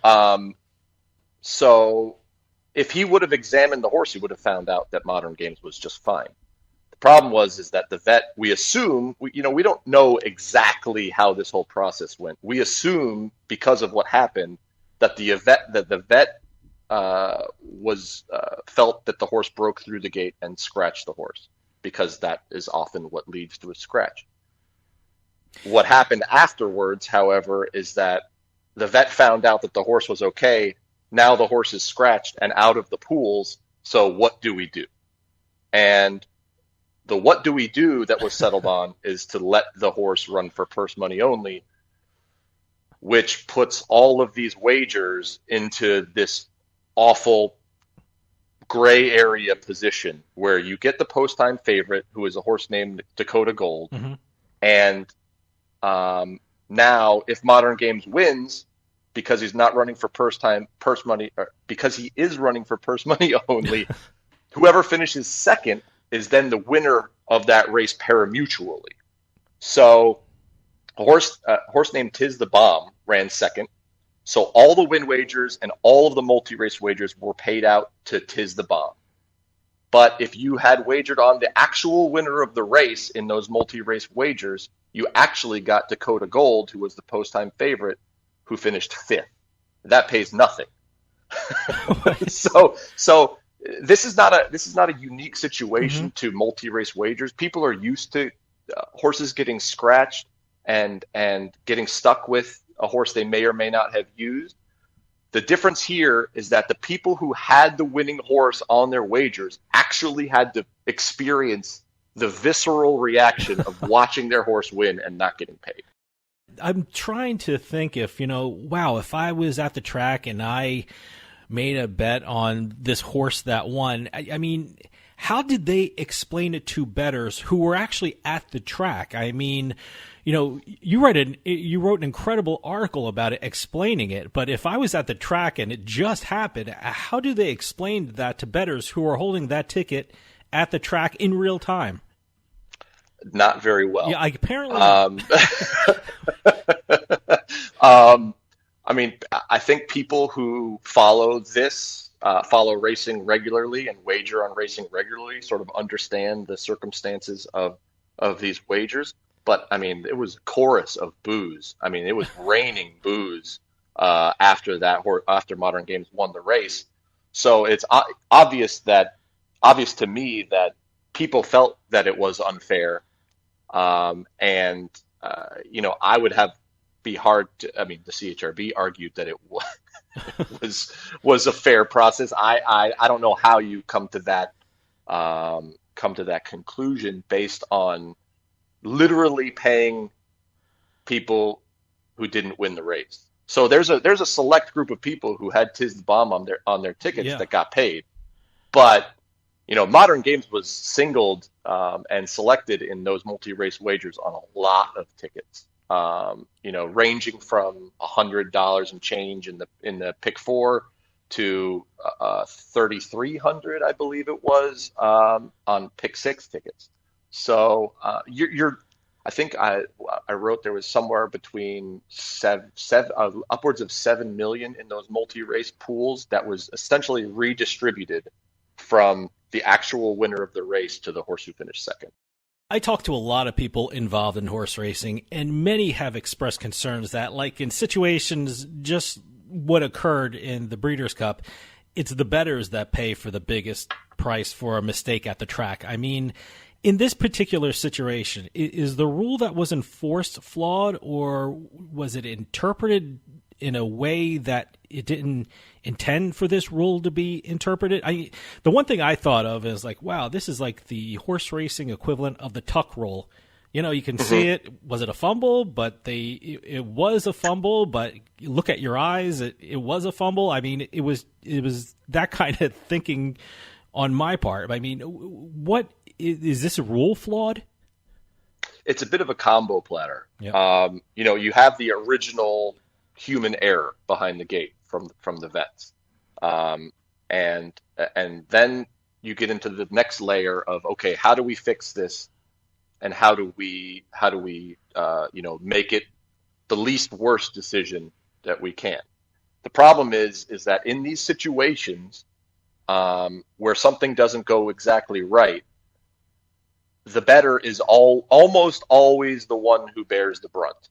if he would have examined the horse, he would have found out that modern games was just fine. Problem is that the vet, we assume, we don't know exactly how this whole process went. We assume because of what happened that the vet felt that the horse broke through the gate and scratched the horse, because that is often what leads to a scratch. What happened afterwards, however, is that the vet found out that the horse was okay. Now the horse is scratched and out of the pools. So what do we do? And the what do we do that was settled on is to let the horse run for purse money only, which puts all of these wagers into this awful gray area position where you get the post time favorite, who is a horse named Dakota Gold. Mm-hmm. And now if Modern Games wins, because he's not running for purse money, or because he is running for purse money only, whoever finishes second is then the winner of that race pari-mutually. So a horse named Tiz the Bomb ran second. So all the win wagers and all of the multi-race wagers were paid out to Tiz the Bomb. But if you had wagered on the actual winner of the race in those multi-race wagers, you actually got Dakota Gold, who was the post-time favorite, who finished fifth. That pays nothing. So this is not a unique situation to multi-race wagers. People are used to horses getting scratched and getting stuck with a horse they may or may not have used. The difference here is that the people who had the winning horse on their wagers actually had to experience the visceral reaction of watching their horse win and not getting paid. I'm trying to think if I was at the track and I made a bet on this horse that won, I mean, how did they explain it to bettors who were actually at the track? I mean, you wrote an incredible article about it explaining it, but if I was at the track and it just happened, how do they explain that to bettors who are holding that ticket at the track in real time? Not very well. Yeah, apparently. I mean, I think people who follow racing regularly and wager on racing regularly sort of understand the circumstances of these wagers. But I mean, it was a chorus of boos. I mean, it was raining boos after Modern Games won the race. So it's obvious to me that people felt that it was unfair. I would be hard to. I mean, the CHRB argued that it was a fair process. I don't know how you come to that conclusion based on literally paying people who didn't win the race. So there's a select group of people who had Tiz the Bomb on their tickets that got paid, but Modern Games was singled and selected in those multi-race wagers on a lot of tickets. Ranging from $100 and change in the pick four to $3,300, I believe it was, on pick six tickets. So I think I wrote there was somewhere between upwards of 7 million in those multi-race pools that was essentially redistributed from the actual winner of the race to the horse who finished second. I talked to a lot of people involved in horse racing, and many have expressed concerns that, like in situations just what occurred in the Breeders' Cup, it's the bettors that pay for the biggest price for a mistake at the track. I mean, in this particular situation, is the rule that was enforced flawed, or was it interpreted in a way that it didn't intend for this rule to be interpreted? The one thing I thought of is like, wow, this is like the horse racing equivalent of the tuck rule. You can see it. Was it a fumble? But it was a fumble. But you look at your eyes, it was a fumble. I mean, it was that kind of thinking on my part. I mean, what is this rule flawed? It's a bit of a combo platter. Yep. You have the original human error behind the gate from the vets, and then you get into the next layer of, okay, how do we fix this, and how do we make it the least worst decision that we can. The problem is that in these situations where something doesn't go exactly right, the bettor is almost always the one who bears the brunt.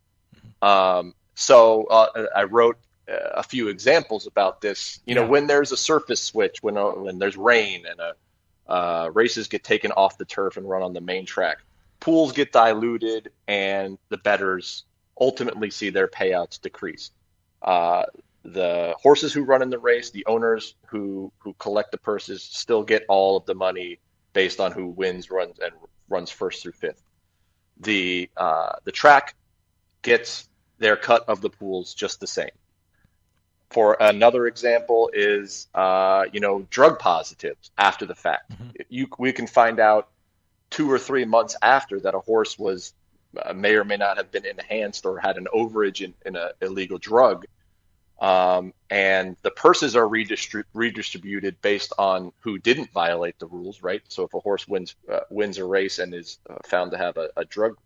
So I wrote a few examples about this. When there's a surface switch, when there's rain and races get taken off the turf and run on the main track, pools get diluted and the bettors ultimately see their payouts decrease. The horses who run in the race, the owners who collect the purses, still get all of the money based on who wins, runs first through fifth. The track gets their cut of the pools just the same. For another example is drug positives after the fact. We can find out 2 or 3 months after that a horse was may or may not have been enhanced or had an overage in an illegal drug. And the purses are redistributed based on who didn't violate the rules, right? So if a horse wins a race and is found to have a drug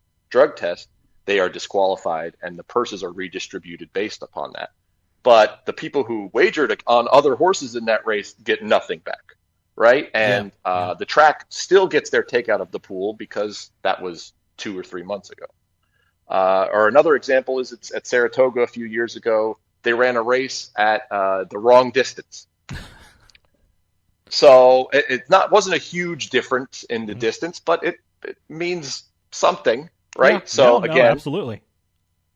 test, they are disqualified, and the purses are redistributed based upon that. But the people who wagered on other horses in that race get nothing back, right? And the track still gets their takeout of the pool because that was 2 or 3 months ago. Or another example is it's at Saratoga a few years ago. They ran a race at the wrong distance. So it wasn't a huge difference in the distance, but it means something, right? Yeah, so no, again, absolutely.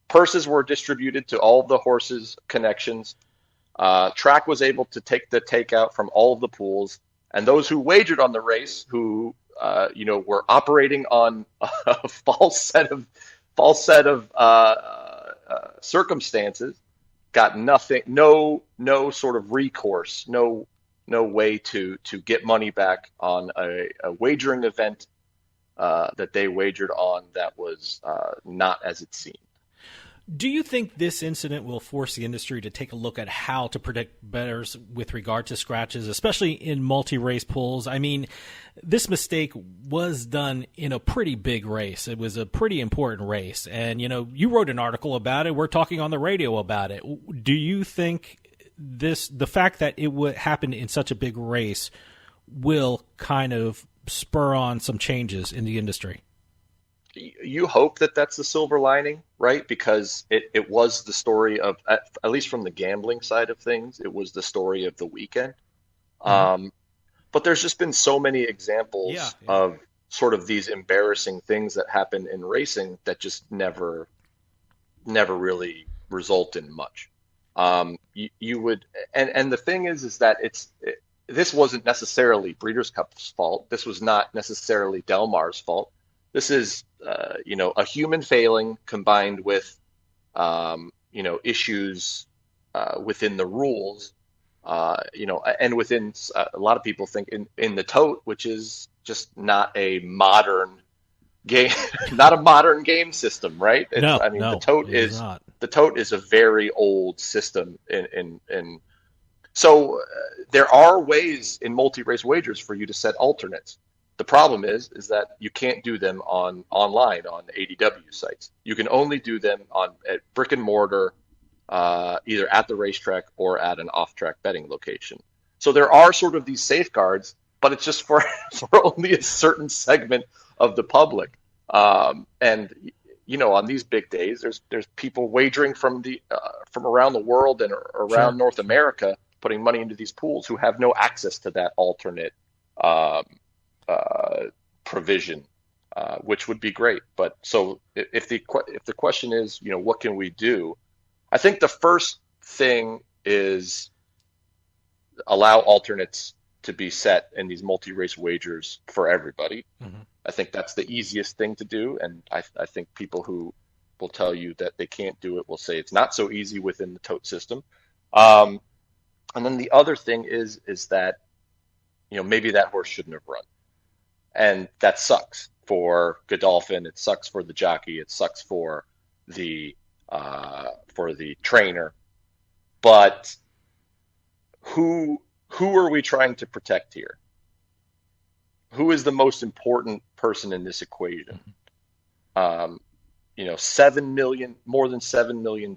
Purses were distributed to all of the horses' connections. Track was able to take the takeout from all of the pools, and those who wagered on the race, who were operating on a false set of circumstances, got nothing, no sort of recourse, no way to get money back on a wagering event that they wagered on that was not as it seemed. Do you think this incident will force the industry to take a look at how to predict bettors with regard to scratches, especially in multi-race pools? I mean, this mistake was done in a pretty big race. It was a pretty important race. And, you wrote an article about it. We're talking on the radio about it. Do you think the fact that it would happen in such a big race will kind of spur on some changes in the industry? You hope that that's the silver lining, right? Because it was the story of, at least from the gambling side of things, it was the story of the weekend. But there's just been so many examples of sort of these embarrassing things that happen in racing that just never really result in much. You would, and the thing is that this wasn't necessarily Breeders' Cup's fault. This was not necessarily Del Mar's fault. This is, a human failing combined with, issues within the rules, and within a lot of people think in the tote, which is just not a modern game, not a modern game system, right? The tote is a very old system so there are ways in multi-race wagers for you to set alternates. The problem is that you can't do them online on ADW sites. You can only do them at brick and mortar, either at the racetrack or at an off-track betting location. So there are sort of these safeguards, but it's just for only a certain segment of the public. On these big days, there's people wagering from around the world and around North America, putting money into these pools who have no access to that alternate provision, which would be great. But so if the question is, what can we do? I think the first thing is allow alternates to be set in these multi-race wagers for everybody. I think that's the easiest thing to do. And I think people who will tell you that they can't do it will say it's not so easy within the tote system. And then the other thing is that, maybe that horse shouldn't have run. And that sucks for Godolphin. It sucks for the jockey. It sucks for the trainer. But who are we trying to protect here? Who is the most important person in this equation? More than $7 million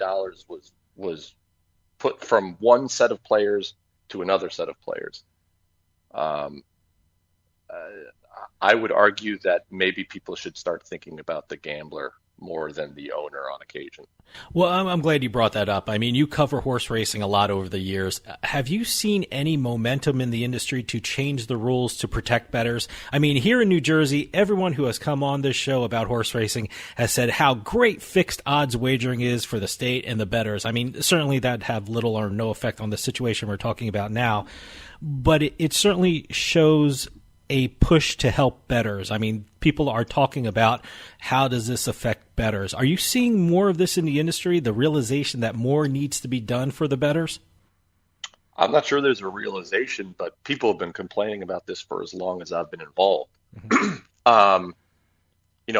was put from one set of players to another set of players. I would argue that maybe people should start thinking about the gambler more than the owner on occasion. Well, I'm glad you brought that up. I mean, you cover horse racing a lot over the years. Have you seen any momentum in the industry to change the rules to protect bettors? I mean, here in New Jersey, everyone who has come on this show about horse racing has said how great fixed odds wagering is for the state and the bettors. I mean, certainly that'd have little or no effect on the situation we're talking about now, but it certainly shows a push to help bettors. I mean, people are talking about how does this affect bettors. Are you seeing more of this in the industry, the realization that more needs to be done for the bettors? I'm not sure there's a realization, but people have been complaining about this for as long as I've been involved. Mm-hmm.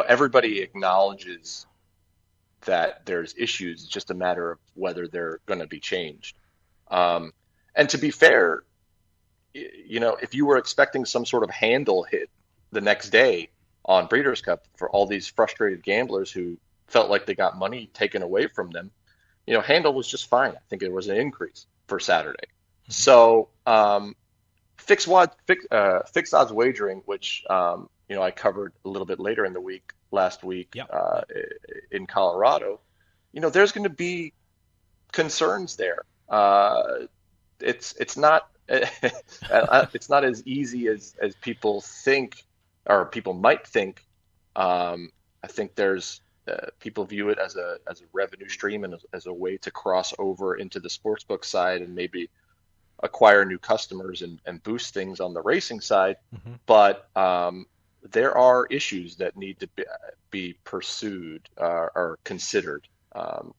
Everybody acknowledges that there's issues. It's just a matter of whether they're going to be changed. And to be fair, if you were expecting some sort of handle hit the next day on Breeders' Cup for all these frustrated gamblers who felt like they got money taken away from them, handle was just fine. I think it was an increase for Saturday. Mm-hmm. So fixed odds wagering, which I covered a little bit later in the week, last week, yep. In Colorado, there's going to be concerns there. It's not. It's not as easy as people think, or people might think. I think there's people view it as a revenue stream and as a way to cross over into the sportsbook side and maybe acquire new customers and boost things on the racing side. Mm-hmm. But there are issues that need to be pursued or considered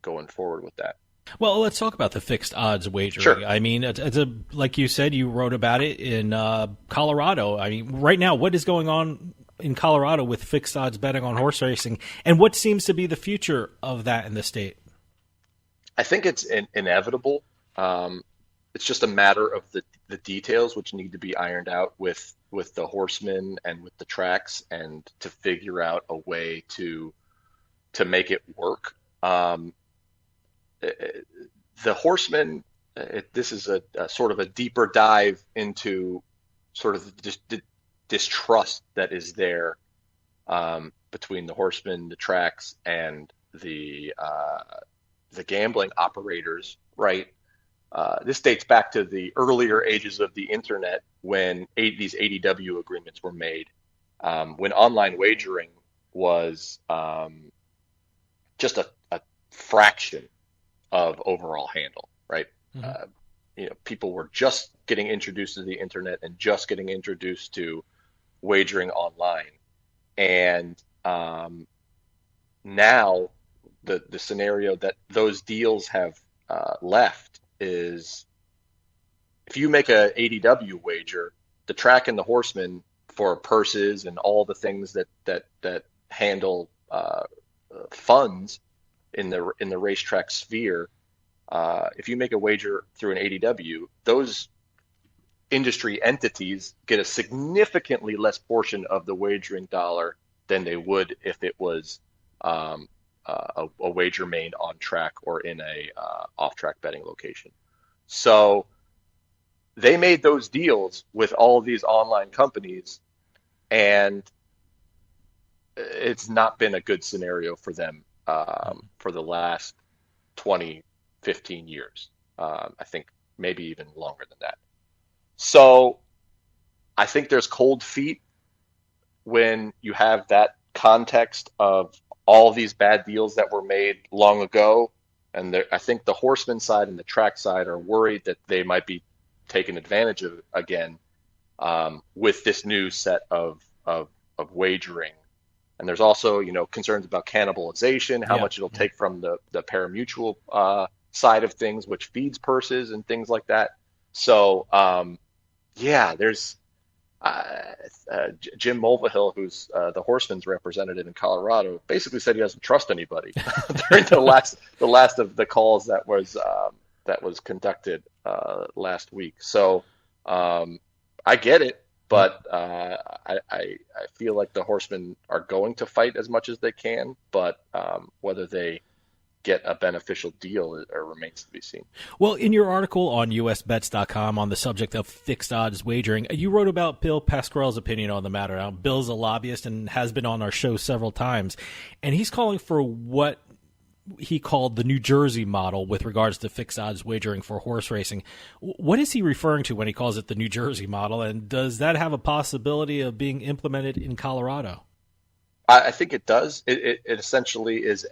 going forward with that. Well, let's talk about the fixed odds wagering. Sure. I mean, it's like you said, you wrote about it in Colorado. I mean, right now, what is going on in Colorado with fixed odds betting on horse racing, and what seems to be the future of that in the state? I think it's inevitable. It's just a matter of the details which need to be ironed out with the horsemen and with the tracks, and to figure out a way to make it work. The horsemen, this is a sort of a deeper dive into sort of the distrust that is there between the horsemen, the tracks, and the gambling operators, right? This dates back to the earlier ages of the internet when these ADW agreements were made, when online wagering was just a fraction of overall handle, right? Mm-hmm. People were just getting introduced to the internet and just getting introduced to wagering online. And now the scenario that those deals have left is, if you make a ADW wager, the track and the horseman, for purses and all the things that handle funds in the racetrack sphere, if you make a wager through an ADW, those industry entities get a significantly less portion of the wagering dollar than they would if it was a wager made on track or in a off-track betting location. So they made those deals with all of these online companies, and it's not been a good scenario for them for the last 20, 15 years. I think maybe even longer than that. So I think there's cold feet when you have that context of all these bad deals that were made long ago. And I think the horseman side and the track side are worried that they might be taken advantage of again with this new set of wagering. And there's also, concerns about cannibalization, how much it'll take from the parimutuel side of things, which feeds purses and things like that. So, there's Jim Mulvihill, who's the horseman's representative in Colorado, basically said he doesn't trust anybody during the last of the calls that was conducted last week. So I get it. But I feel like the horsemen are going to fight as much as they can, but whether they get a beneficial deal remains to be seen. Well, in your article on usbets.com on the subject of fixed odds wagering, you wrote about Bill Pasquarel's opinion on the matter. Now, Bill's a lobbyist and has been on our show several times, and he's calling for what he called the New Jersey model with regards to fixed odds wagering for horse racing. What is he referring to when he calls it the New Jersey model, and does that have a possibility of being implemented in Colorado? I think it does. It essentially is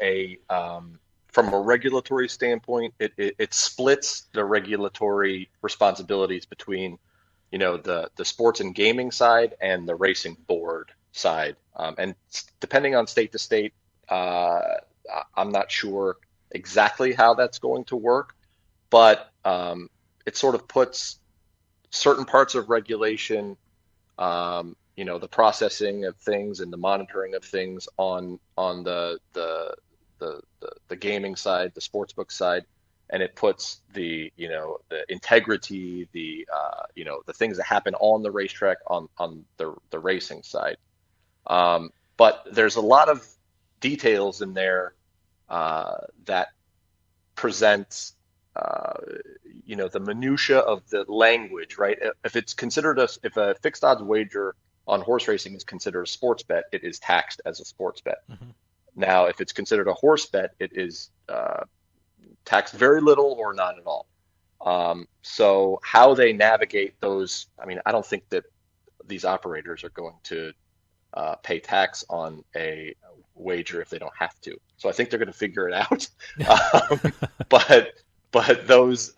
from a regulatory standpoint, it splits the regulatory responsibilities between, the sports and gaming side and the racing board side. And depending on state to state, I'm not sure exactly how that's going to work, but it sort of puts certain parts of regulation, the processing of things and the monitoring of things on the gaming side, the sportsbook side, and it puts the integrity, the things that happen on the racetrack on the racing side. But there's a lot of details in there that presents the minutia of the language, right? If it's considered if a fixed odds wager on horse racing is considered a sports bet, it is taxed as a sports bet. Mm-hmm. Now, if it's considered a horse bet, it is taxed very little or not at all. So how they navigate those, I don't think that these operators are going to pay tax on a wager if they don't have to. So I think they're going to figure it out. But those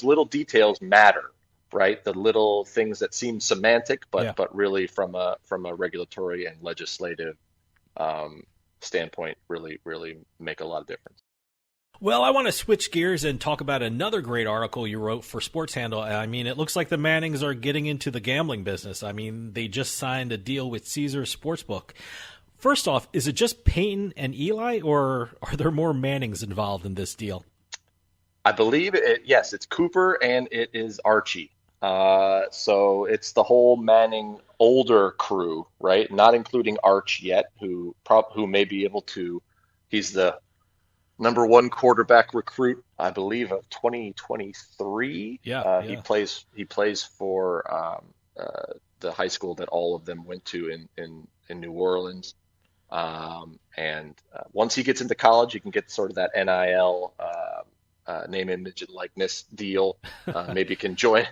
little details matter, right? The little things that seem semantic, but really from a regulatory and legislative standpoint, really make a lot of difference. Well, I want to switch gears and talk about another great article you wrote for Sports Handle. It looks like the Mannings are getting into the gambling business. They just signed a deal with Caesars Sportsbook. First off, is it just Peyton and Eli, or are there more Mannings involved in this deal? I believe yes, it's Cooper and it is Archie. So it's the whole Manning older crew, right? Not including Arch yet, who may be able to. He's the number one quarterback recruit, I believe, of 2023. He plays for the high school that all of them went to in New Orleans. And once he gets into college, he can get sort of that NIL name, image, and likeness deal. Maybe can join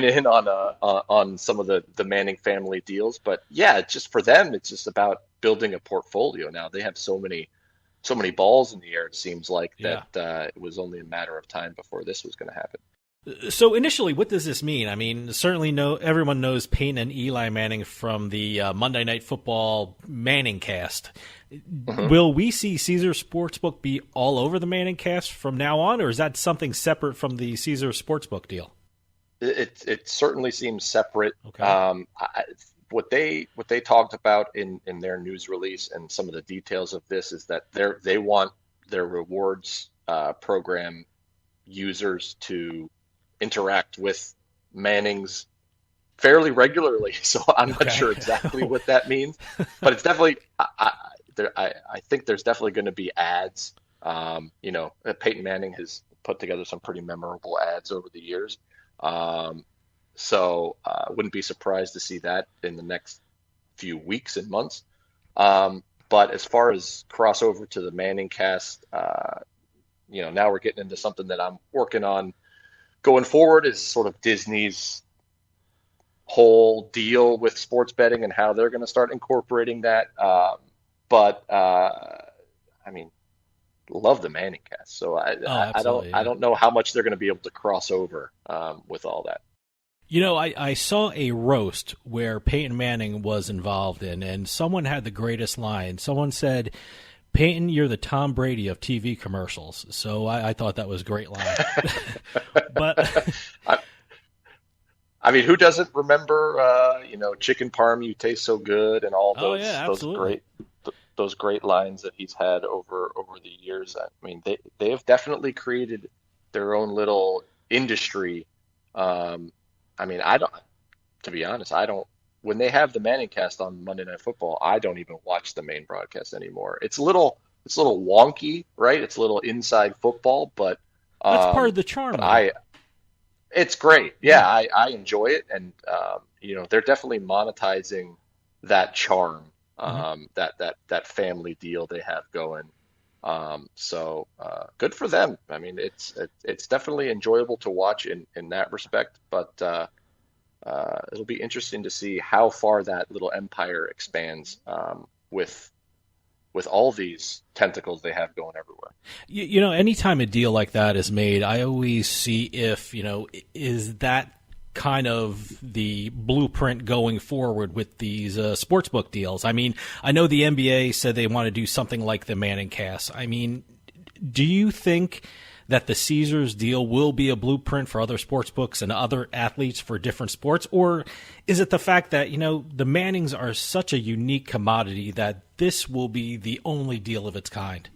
in on some of the Manning family deals. But yeah, just for them, it's just about building a portfolio. Now they have so many balls in the air. It seems like that it was only a matter of time before this was going to happen. So initially, what does this mean? Certainly everyone knows Peyton and Eli Manning from the Monday Night Football Manning cast. Mm-hmm. Will we see Caesars Sportsbook be all over the Manning cast from now on, or is that something separate from the Caesars Sportsbook deal? It certainly seems separate. Okay. What they talked about in their news release and some of the details of this is that they want their rewards program users to interact with Mannings fairly regularly. So I'm not sure exactly what that means, but it's definitely, I think there's definitely going to be ads. Peyton Manning has put together some pretty memorable ads over the years. So wouldn't be surprised to see that in the next few weeks and months. But as far as crossover to the Manning cast, now we're getting into something that I'm working on going forward, is sort of Disney's whole deal with sports betting and how they're going to start incorporating that. Love the Manning cast. So I don't know how much they're going to be able to cross over with all that. I saw a roast where Peyton Manning was involved in, and someone had the greatest line. Someone said, "Peyton, you're the Tom Brady of TV commercials." So I thought that was a great line. But who doesn't remember, chicken parm, you taste so good, and all those great lines that he's had over the years. They have definitely created their own little industry. To be honest, when they have the Manning cast on Monday Night Football, I don't even watch the main broadcast anymore. It's a little it's a little wonky, right? It's a little inside football, but that's part of the charm. It's great. Yeah, I enjoy it, and they're definitely monetizing that charm, that family deal they have going. So good for them. I mean, it's definitely enjoyable to watch in that respect, but it'll be interesting to see how far that little empire expands with all these tentacles they have going everywhere. Anytime a deal like that is made, I always see if, is that kind of the blueprint going forward with these sportsbook deals. I mean, I know the NBA said they want to do something like the Manning cast. I mean, do you think that the Caesars deal will be a blueprint for other sports books and other athletes for different sports? Or is it the fact that, the Mannings are such a unique commodity that this will be the only deal of its kind?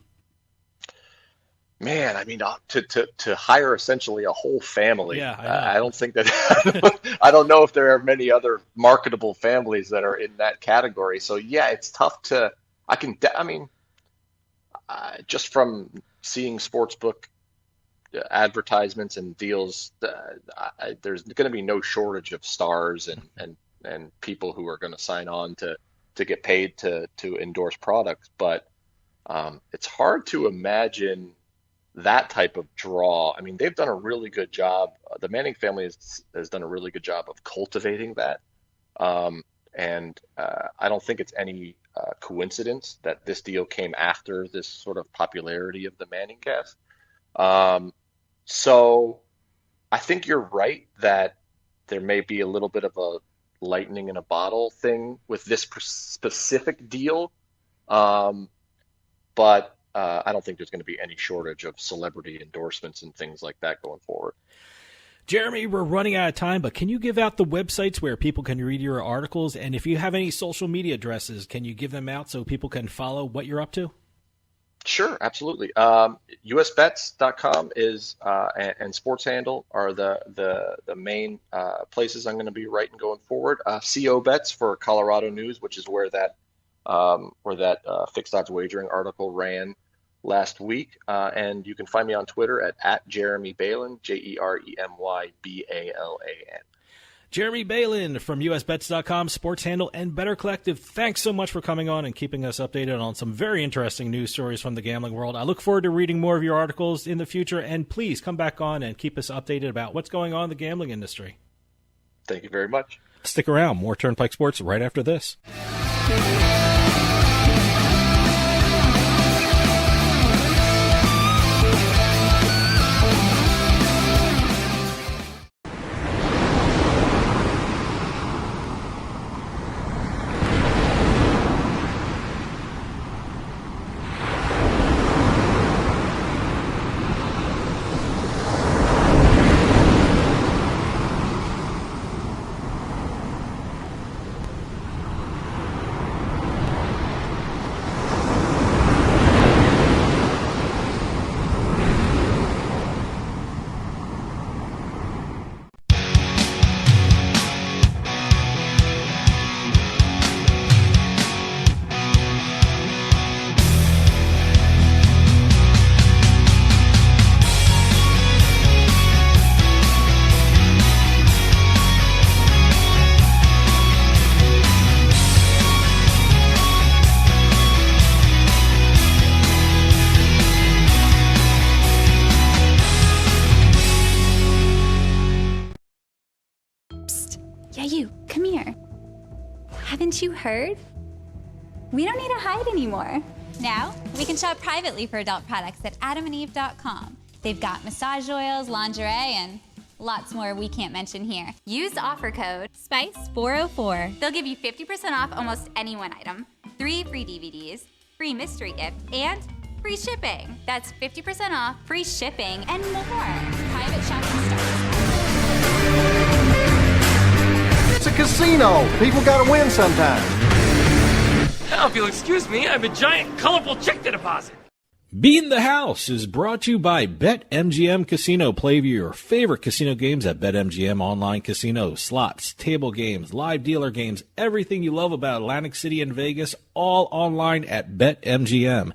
Man, I mean, to hire essentially a whole family. Yeah, I don't think that I don't know if there are many other marketable families that are in that category. So yeah, it's tough to. Just from seeing sportsbook advertisements and deals, there's going to be no shortage of stars and people who are going to sign on to get paid to endorse products. But it's hard to imagine that type of draw. I mean, they've done a really good job. The Manning family has done a really good job of cultivating that. And I don't think it's any coincidence that this deal came after this sort of popularity of the Manning cast. So I think you're right that there may be a little bit of a lightning in a bottle thing with this specific deal. But I don't think there's going to be any shortage of celebrity endorsements and things like that going forward. Jeremy, we're running out of time, but can you give out the websites where people can read your articles? And if you have any social media addresses, can you give them out so people can follow what you're up to? Sure, absolutely. usbets.com is and Sports Handle are the main places I'm going to be writing going forward. CO Bets for Colorado News, which is where that fixed odds wagering article ran last week. And you can find me on Twitter at Jeremy Balan, JeremyBalan. Jeremy Balan from usbets.com, Sports Handle, and Better Collective. Thanks so much for coming on and keeping us updated on some very interesting news stories from the gambling world. I look forward to reading more of your articles in the future, and please come back on and keep us updated about what's going on in the gambling industry. Thank you very much. Stick around. More Turnpike Sports right after this. Haven't you heard? We don't need to hide anymore. Now, we can shop privately for adult products at adamandeve.com. They've got massage oils, lingerie, and lots more we can't mention here. Use offer code SPICE404. They'll give you 50% off almost any one item, 3 free DVDs, free mystery gift, and free shipping. That's 50% off, free shipping, and more. Private shopping starts. It's a casino. People gotta win sometime. Now, if you'll excuse me, I have a giant, colorful check to deposit. Beatin The House is brought to you by BetMGM Casino. Play your favorite casino games at BetMGM Online Casino. Slots, table games, live dealer games, everything you love about Atlantic City and Vegas, all online at BetMGM.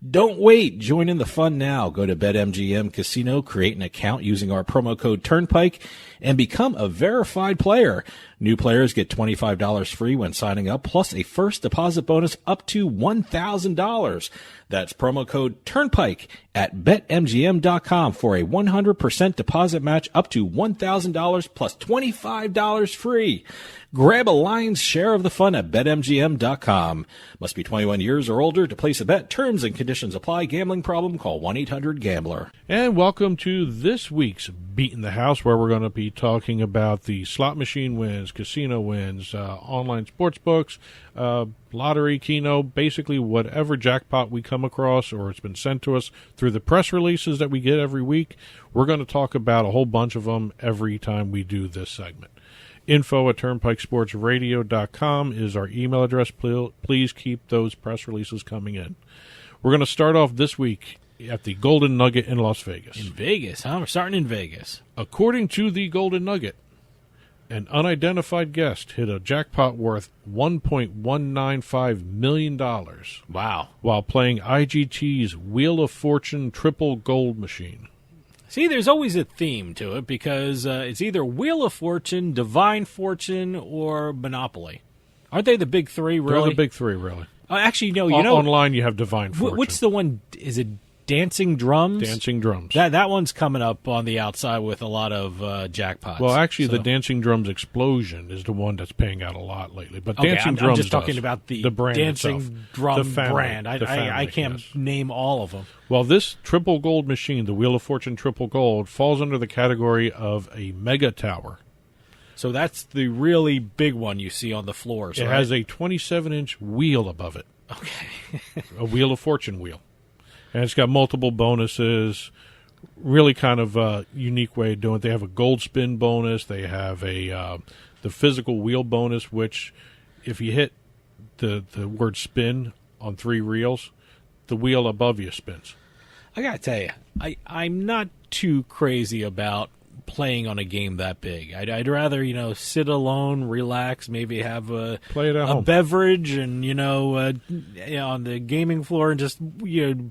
Don't wait. Join in the fun now. Go to BetMGM Casino, create an account using our promo code Turnpike, and become a verified player. New players get $25 free when signing up, plus a first deposit bonus up to $1,000. That's promo code Turnpike at BetMGM.com for a 100% deposit match up to $1,000 plus $25 free. Grab a lion's share of the fun at BetMGM.com. Must be 21 years or older to place a bet. Terms and conditions apply. Gambling problem? Call 1-800-GAMBLER. And welcome to this week's Beatin the House, where we're going to be talking about the slot machine wins, casino wins, online sports books, lottery, keno, basically whatever jackpot we come across or it's been sent to us through the press releases that we get every week. We're going to talk about a whole bunch of them every time we do this segment. info@turnpikesportsradio.com is our email address. Please keep those press releases coming in. We're going to start off this week at the Golden Nugget in Las Vegas. In Vegas, huh? We're starting in Vegas. According to the Golden Nugget, an unidentified guest hit a jackpot worth $1.195 million. Wow. While playing IGT's Wheel of Fortune triple gold machine. See, there's always a theme to it because it's either Wheel of Fortune, Divine Fortune, or Monopoly. Aren't they the big three, really? They're the big three, really. Actually, no. Online, you have Divine Fortune. What's the one? Is it Dancing Drums? Dancing Drums. That one's coming up on the outside with a lot of jackpots. Well, actually, the Dancing Drums Explosion is the one that's paying out a lot lately. But okay, Dancing Drums I'm just talking about the brand Dancing itself. Drum the family, brand. I can't yes. name all of them. Well, this triple gold machine, the Wheel of Fortune triple gold, falls under the category of a mega tower. So that's the really big one you see on the floors. It has a 27-inch wheel above it. Okay. A Wheel of Fortune wheel. And it's got multiple bonuses. Really kind of a unique way of doing it. They have a gold spin bonus. They have the physical wheel bonus, which if you hit the word spin on 3 reels, the wheel above you spins. I got to tell you, I'm not too crazy about playing on a game that big. I'd rather, sit alone, relax, maybe have play it at home. Beverage and, on the gaming floor and just,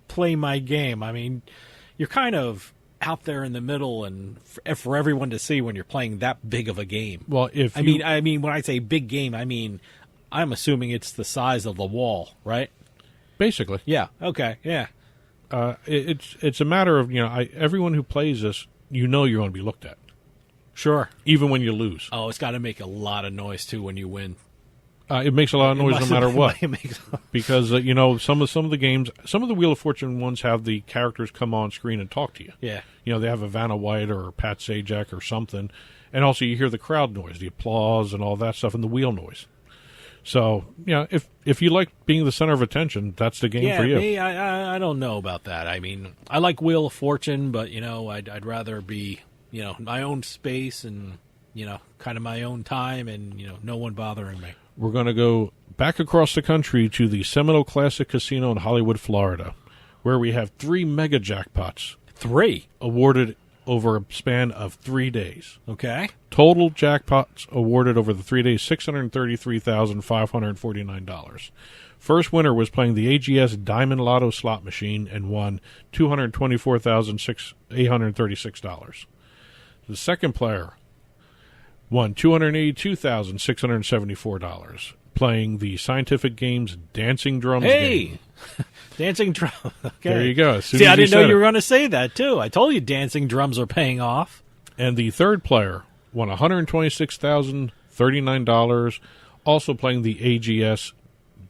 play my game. I mean, you're kind of out there in the middle and for everyone to see when you're playing that big of a game. Well, I mean, when I say big game, I'm assuming it's the size of the wall, right? Basically. Yeah. Okay. Yeah. It's a matter of, everyone who plays this, you're going to be looked at. Sure. Even when you lose. Oh, it's got to make a lot of noise, too, when you win. It makes a lot of noise no matter what. Because, some of the games, some of the Wheel of Fortune ones have the characters come on screen and talk to you. Yeah. They have a Vanna White or Pat Sajak or something. And also you hear the crowd noise, the applause and all that stuff, and the wheel noise. So, if you like being the center of attention, that's the game for you. Yeah, I don't know about that. I mean, I like Wheel of Fortune, but, I'd rather be, my own space and, kind of my own time and, no one bothering me. We're going to go back across the country to the Seminole Classic Casino in Hollywood, Florida, where we have 3 mega jackpots. 3? Awarded over a span of 3 days. Okay. Total jackpots awarded over the 3 days, $633,549. First winner was playing the AGS Diamond Lotto slot machine and won $224,836. The second player won $282,674 playing the Scientific Games Dancing Drums game. Dancing Drum. Okay. There you go. See, I didn't know you were going to say that, too. I told you dancing drums are paying off. And the third player won $126,039, also playing the AGS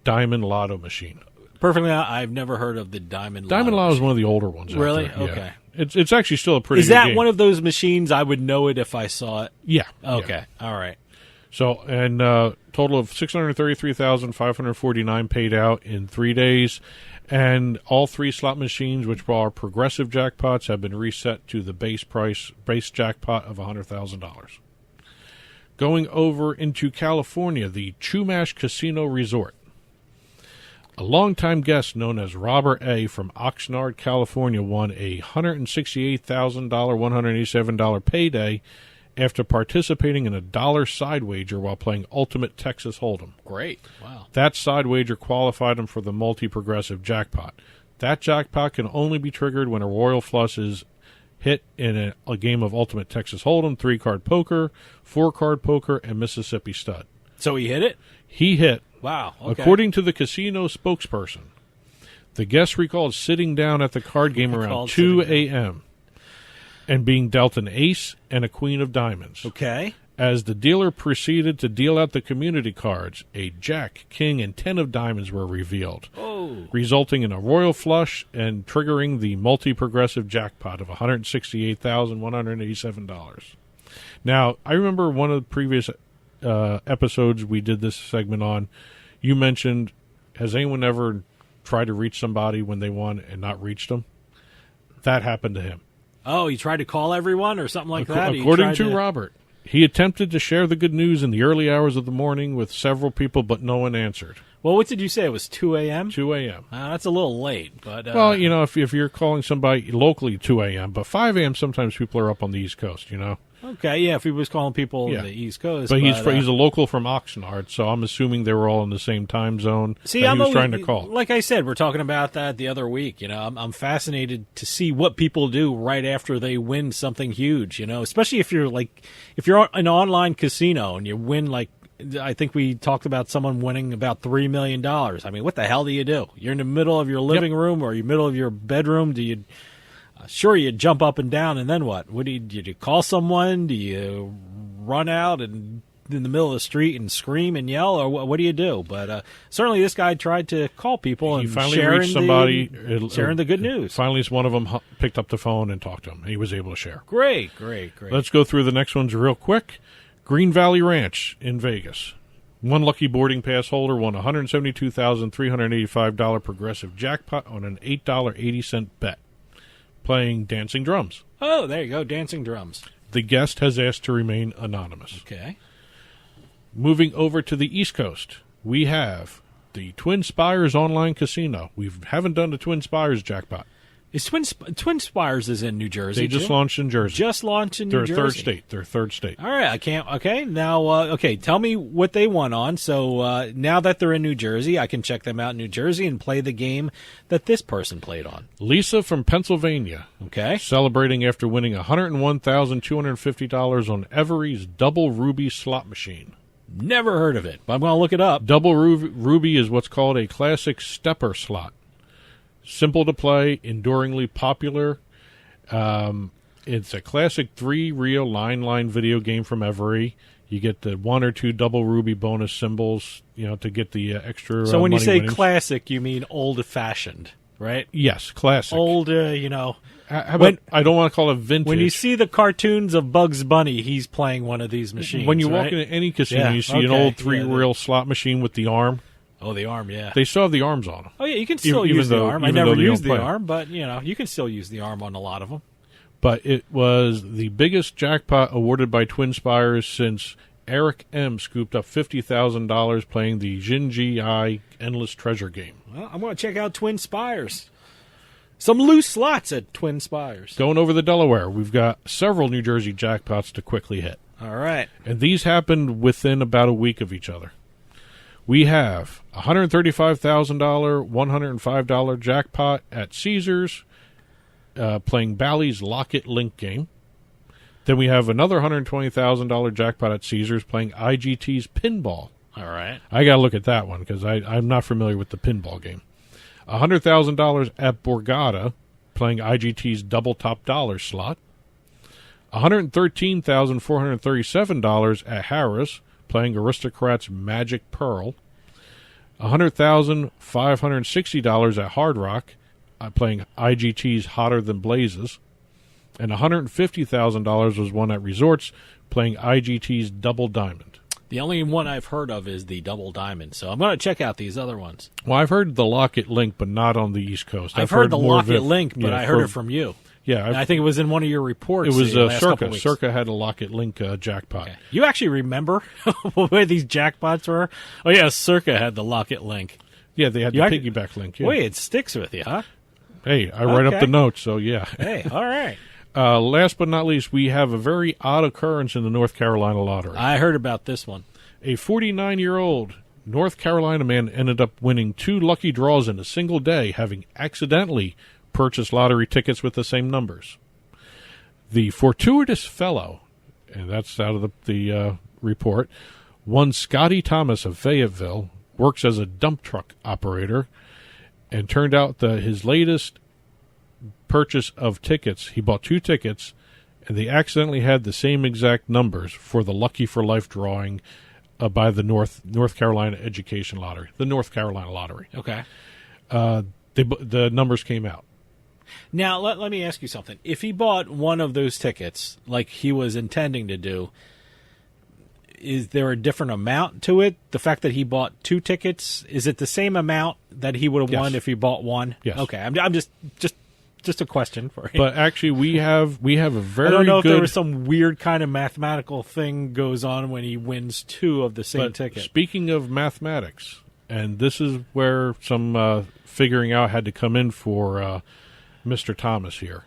Diamond Lotto machine. Perfectly, I've never heard of the Diamond Lotto. Diamond Lotto is one of the older ones. Really? Out there. Okay. Yeah. It's actually still a pretty good game. Is that one of those machines I would know it if I saw it? Yeah. Okay. Yeah. All right. So, and total of $633,549 paid out in 3 days. And all 3 slot machines, which are progressive jackpots, have been reset to the base jackpot of $100,000. Going over into California, the Chumash Casino Resort. A longtime guest known as Robert A. from Oxnard, California, won a $168,187 payday after participating in a $1 side wager while playing Ultimate Texas Hold'em. Great. Wow. That side wager qualified him for the multi-progressive jackpot. That jackpot can only be triggered when a royal flush is hit in a game of Ultimate Texas Hold'em, 3-card poker, 4-card poker, and Mississippi Stud. So he hit it? He hit. Wow. Okay. According to the casino spokesperson, the guest recalled sitting down at the card game around 2 a.m. and being dealt an ace and a queen of diamonds. Okay. As the dealer proceeded to deal out the community cards, a jack, king, and 10 of diamonds were revealed, resulting in a royal flush and triggering the multi-progressive jackpot of $168,187. Now, I remember one of the previous episodes we did this segment on, you mentioned, has anyone ever tried to reach somebody when they won and not reached them? That happened to him. Oh, he tried to call everyone or something like that? According to Robert, he attempted to share the good news in the early hours of the morning with several people, but no one answered. Well, what did you say? It was 2 a.m.? 2 a.m. That's a little late. But well, you know, if you're calling somebody locally 2 a.m., but 5 a.m. sometimes people are up on the East Coast, you know. Okay, yeah, if he was calling people on the East Coast. But he's a local from Oxnard, so I'm assuming they were all in the same time zone. See, he was trying to call. Like I said, we're talking about that the other week. You know, I'm fascinated to see what people do right after they win something huge. You know, especially if you're an online casino and you win, like, I think we talked about someone winning about $3 million. I mean, what the hell do you do? You're in the middle of your living room or you're middle of your bedroom. Do you? Sure, you jump up and down, and then what? Do you call someone? Do you run out and in the middle of the street and scream and yell, or what do you do? But certainly, this guy tried to call people and finally reached somebody, sharing the good news. Finally, one of them picked up the phone and talked to him. He was able to share. Great. Let's go through the next ones real quick. Green Valley Ranch in Vegas. One lucky boarding pass holder won $172,385 progressive jackpot on an $8.80 bet, playing dancing drums. Oh, there you go, dancing drums. The guest has asked to remain anonymous. Okay. Moving over to the East Coast, we have the Twin Spires Online Casino. We haven't done the Twin Spires jackpot. Is Twin Spires is in New Jersey? They just launched in Jersey. Just launched in New Jersey. Their third state. All right, I can't. Okay, now, tell me what they won on. So now that they're in New Jersey, I can check them out in New Jersey and play the game that this person played on. Lisa from Pennsylvania. Okay. Celebrating after winning $101,250 on Every's Double Ruby slot machine. Never heard of it, but I'm going to look it up. Double Ruby is what's called a classic stepper slot. Simple to play, enduringly popular. It's a classic 3-reel line video game from Every. You get the 1 or 2 double ruby bonus symbols, to get the extra. So when you say winnings. Classic, you mean old-fashioned, right? Yes, classic. Old, I don't want to call it vintage. When you see the cartoons of Bugs Bunny, he's playing one of these machines. When you right? walk into any casino, you see an old 3-reel slot machine with the arm. Oh, the arm, yeah. They still have the arms on them. Oh, yeah, you can still use the arm. I never used the arm, but, you can still use the arm on a lot of them. But it was the biggest jackpot awarded by Twin Spires since Eric M. scooped up $50,000 playing the Jinji Endless Treasure game. Well, I'm going to check out Twin Spires. Some loose slots at Twin Spires. Going over the Delaware, we've got several New Jersey jackpots to quickly hit. All right. And these happened within about a week of each other. We have $135,000, $105 jackpot at Caesars, playing Bally's Lock-It Link game. Then we have another $120,000 jackpot at Caesars, playing IGT's Pinball. All right. I got to look at that one because I'm not familiar with the pinball game. $100,000 at Borgata, playing IGT's Double Top Dollar slot. $113,437 at Harris, playing Aristocrats Magic Pearl. $100,560 at Hard Rock, playing IGT's Hotter Than Blazes. And $150,000 was won at Resorts, playing IGT's Double Diamond. The only one I've heard of is the Double Diamond, so I'm going to check out these other ones. Well, I've heard the Lock-It Link, but not on the East Coast. I've heard the Lock-It Link, but I heard it from you. Yeah, I think it was in one of your reports. It was Circa. Circa had a Lock-It Link jackpot. Okay. You actually remember where these jackpots were? Oh, yeah, Circa had the Lock-It Link. Yeah, they had the piggyback link. Yeah. Wait, it sticks with you, huh? Hey, I write up the notes, so yeah. Hey, all right. Last but not least, we have a very odd occurrence in the North Carolina lottery. I heard about this one. A 49-year-old North Carolina man ended up winning 2 lucky draws in a single day, having accidentally purchased lottery tickets with the same numbers. The fortuitous fellow, and that's out of the report, one Scotty Thomas of Fayetteville, works as a dump truck operator, and turned out that his latest purchase of tickets, he bought 2 tickets, and they accidentally had the same exact numbers for the Lucky for Life drawing by the North Carolina Education Lottery, the North Carolina Lottery. Okay. The numbers came out. Now, let me ask you something. If he bought one of those tickets, like he was intending to do, is there a different amount to it? The fact that he bought 2 tickets, is it the same amount that he would have won if he bought one? Yes. Okay. I'm just a question for him. But actually, we have a very I don't know good, if there was some weird kind of mathematical thing goes on when he wins 2 of the same ticket. Speaking of mathematics, and this is where some figuring out had to come in for Mr. Thomas here.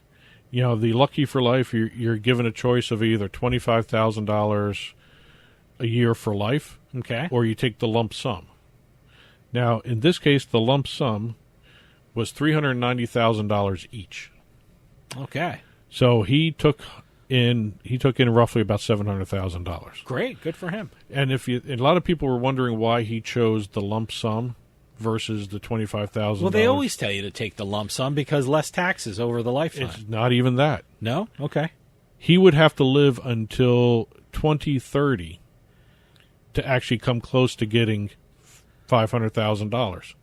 You know, the Lucky for Life, you're given a choice of either $25,000 a year for life, okay, or you take the lump sum. Now, in this case, the lump sum was $390,000 each. Okay. So he took in roughly about $700,000. Great, good for him. And a lot of people were wondering why he chose the lump sum versus the $25,000. Well, they always tell you to take the lump sum because less taxes over the lifetime. It's not even that. No? Okay. He would have to live until 2030 to actually come close to getting $500,000.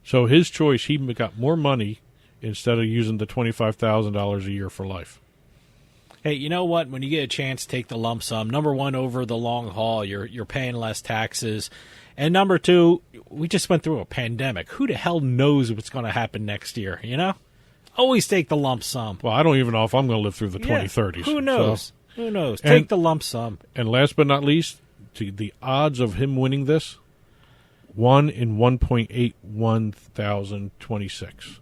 So his choice, he got more money instead of using the $25,000 a year for life. Hey, you know what? When you get a chance, take the lump sum. Number one, over the long haul, you're paying less taxes. And number two, we just went through a pandemic. Who the hell knows what's going to happen next year, you know? Always take the lump sum. Well, I don't even know if I'm going to live through the 2030s. Who knows? Who knows? Take the lump sum. And last but not least, the odds of him winning this, 1 in 1.81,026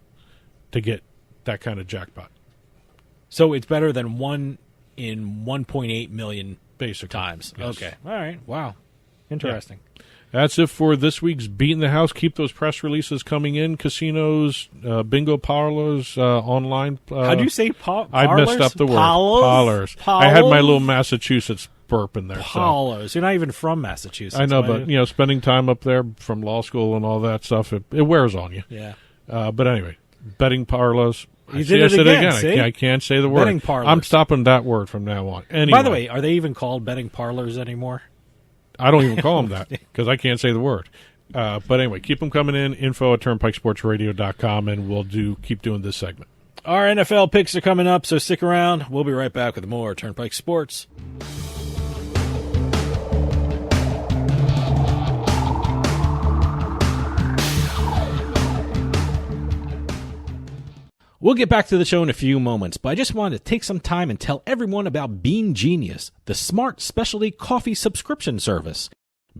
to get that kind of jackpot. So it's better than 1 in 1.8 million basically times. Yes. Okay. All right. Wow. Interesting. Yeah. That's it for this week's Beatin the House. Keep those press releases coming in. Casinos, bingo parlors, online. How do you say parlors? I messed up the word. Parlors. I had my little Massachusetts burp in there. Parlors. So. You're not even from Massachusetts. I know, but spending time up there from law school and all that stuff, it wears on you. Yeah. But anyway, betting parlors. You did it again. See? I can't say the word. Betting parlors. I'm stopping that word from now on. Anyway. By the way, are they even called betting parlors anymore? I don't even call them that because I can't say the word. But anyway, keep them coming in. info@turnpikesportsradio.com, and we'll keep doing this segment. Our NFL picks are coming up, so stick around. We'll be right back with more Turnpike Sports. We'll get back to the show in a few moments, but I just wanted to take some time and tell everyone about Bean Genius, the smart specialty coffee subscription service.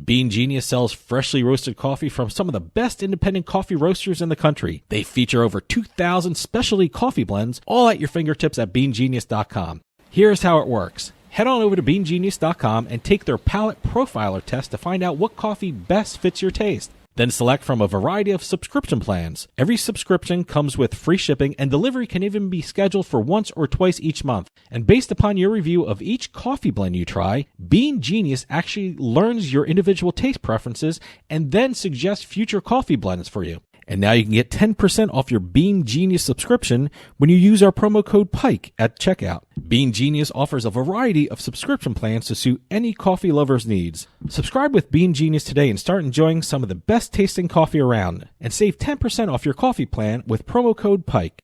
Bean Genius sells freshly roasted coffee from some of the best independent coffee roasters in the country. They feature over 2,000 specialty coffee blends, all at your fingertips at beangenius.com. Here's how it works. Head on over to beangenius.com and take their palate profiler test to find out what coffee best fits your taste. Then select from a variety of subscription plans. Every subscription comes with free shipping, and delivery can even be scheduled for once or twice each month. And based upon your review of each coffee blend you try, Bean Genius actually learns your individual taste preferences and then suggests future coffee blends for you. And now you can get 10% off your Bean Genius subscription when you use our promo code PIKE at checkout. Bean Genius offers a variety of subscription plans to suit any coffee lover's needs. Subscribe with Bean Genius today and start enjoying some of the best tasting coffee around. And save 10% off your coffee plan with promo code PIKE.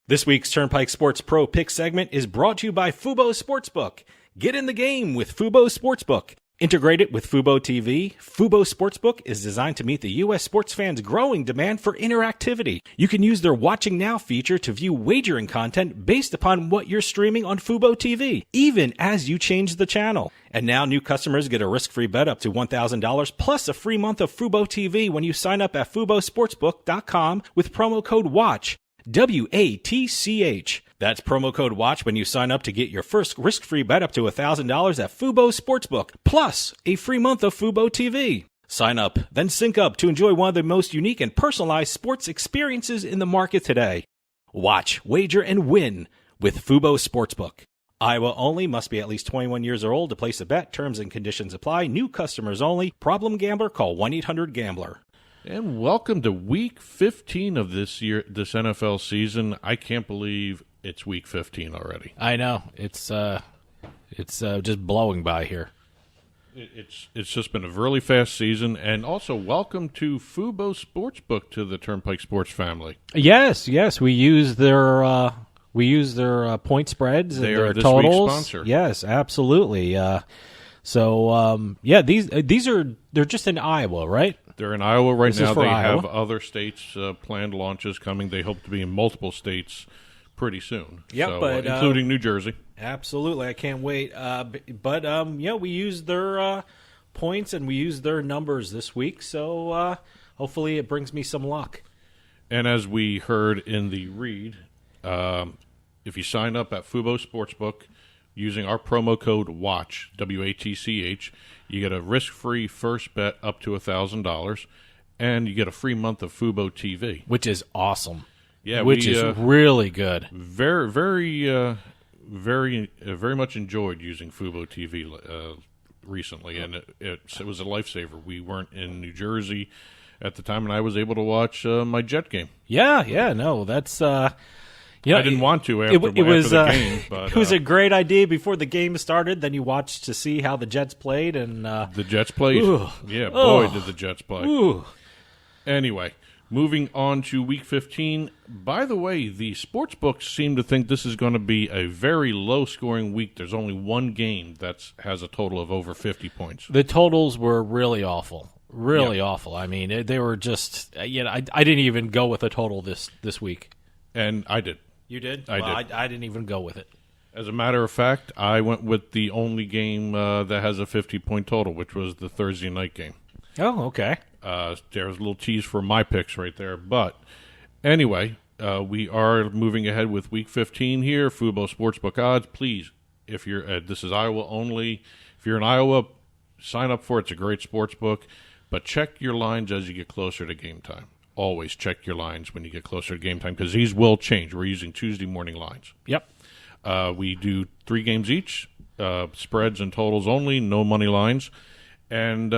This week's Turnpike Sports Pro Pick segment is brought to you by Fubo Sportsbook. Get in the game with Fubo Sportsbook. Integrated with Fubo TV, Fubo Sportsbook is designed to meet the U.S. sports fans' growing demand for interactivity. You can use their Watching Now feature to view wagering content based upon what you're streaming on Fubo TV, even as you change the channel. And now new customers get a risk-free bet up to $1,000 plus a free month of Fubo TV when you sign up at FuboSportsbook.com with promo code WATCH. WATCH. That's promo code WATCH when you sign up to get your first risk-free bet up to $1,000 at Fubo Sportsbook, plus a free month of Fubo TV. Sign up, then sync up to enjoy one of the most unique and personalized sports experiences in the market today. Watch, wager, and win with Fubo Sportsbook. Iowa only. Must be at least 21 years old to place a bet. Terms and conditions apply. New customers only. Problem gambler? Call 1-800-GAMBLER. And welcome to Week 15 of this NFL season. I can't believe it's Week 15 already. I know. It's just blowing by here. It's just been a really fast season. And also, welcome to Fubo Sportsbook to the Turnpike Sports family. Yes. We use their point spreads and they their are this totals. Week's sponsor. Yes, absolutely. They're just in Iowa, right? They're in Iowa right now. They Iowa. have other states planned launches coming. They hope to be in multiple states pretty soon. Yep, including New Jersey. Absolutely, I can't wait. We use their points and we use their numbers this week, so hopefully it brings me some luck. And as we heard in the read, if you sign up at Fubo Sportsbook using our promo code WATCH, WATCH, you get a risk-free first bet up to $1,000, and you get a free month of Fubo TV, which is awesome. Yeah, which is really good. Very much enjoyed using Fubo TV recently, and it was a lifesaver. We weren't in New Jersey at the time, and I was able to watch my Jet game. Yeah, no, that's. I didn't want to after the game. But, it was a great idea before the game started. Then you watched to see how the Jets played. And the Jets played. Boy, did the Jets play. Ooh. Anyway, moving on to Week 15. By the way, the sports books seem to think this is going to be a very low-scoring week. There's only one game that has a total of over 50 points. The totals were really awful. Really awful. I mean, they were just, I didn't even go with a total this week. And I did. You did? I did. I didn't even go with it. As a matter of fact, I went with the only game that has a 50-point total, which was the Thursday night game. Oh, okay. There's a little tease for my picks right there. But anyway, we are moving ahead with Week 15 here. Fubo Sportsbook odds. Please, if you're this is Iowa only. If you're in Iowa, sign up for it. It's a great sports book. But check your lines as you get closer to game time. Always check your lines when you get closer to game time because these will change. We're using Tuesday morning lines. Yep. We do 3 games each, spreads and totals only, no money lines. And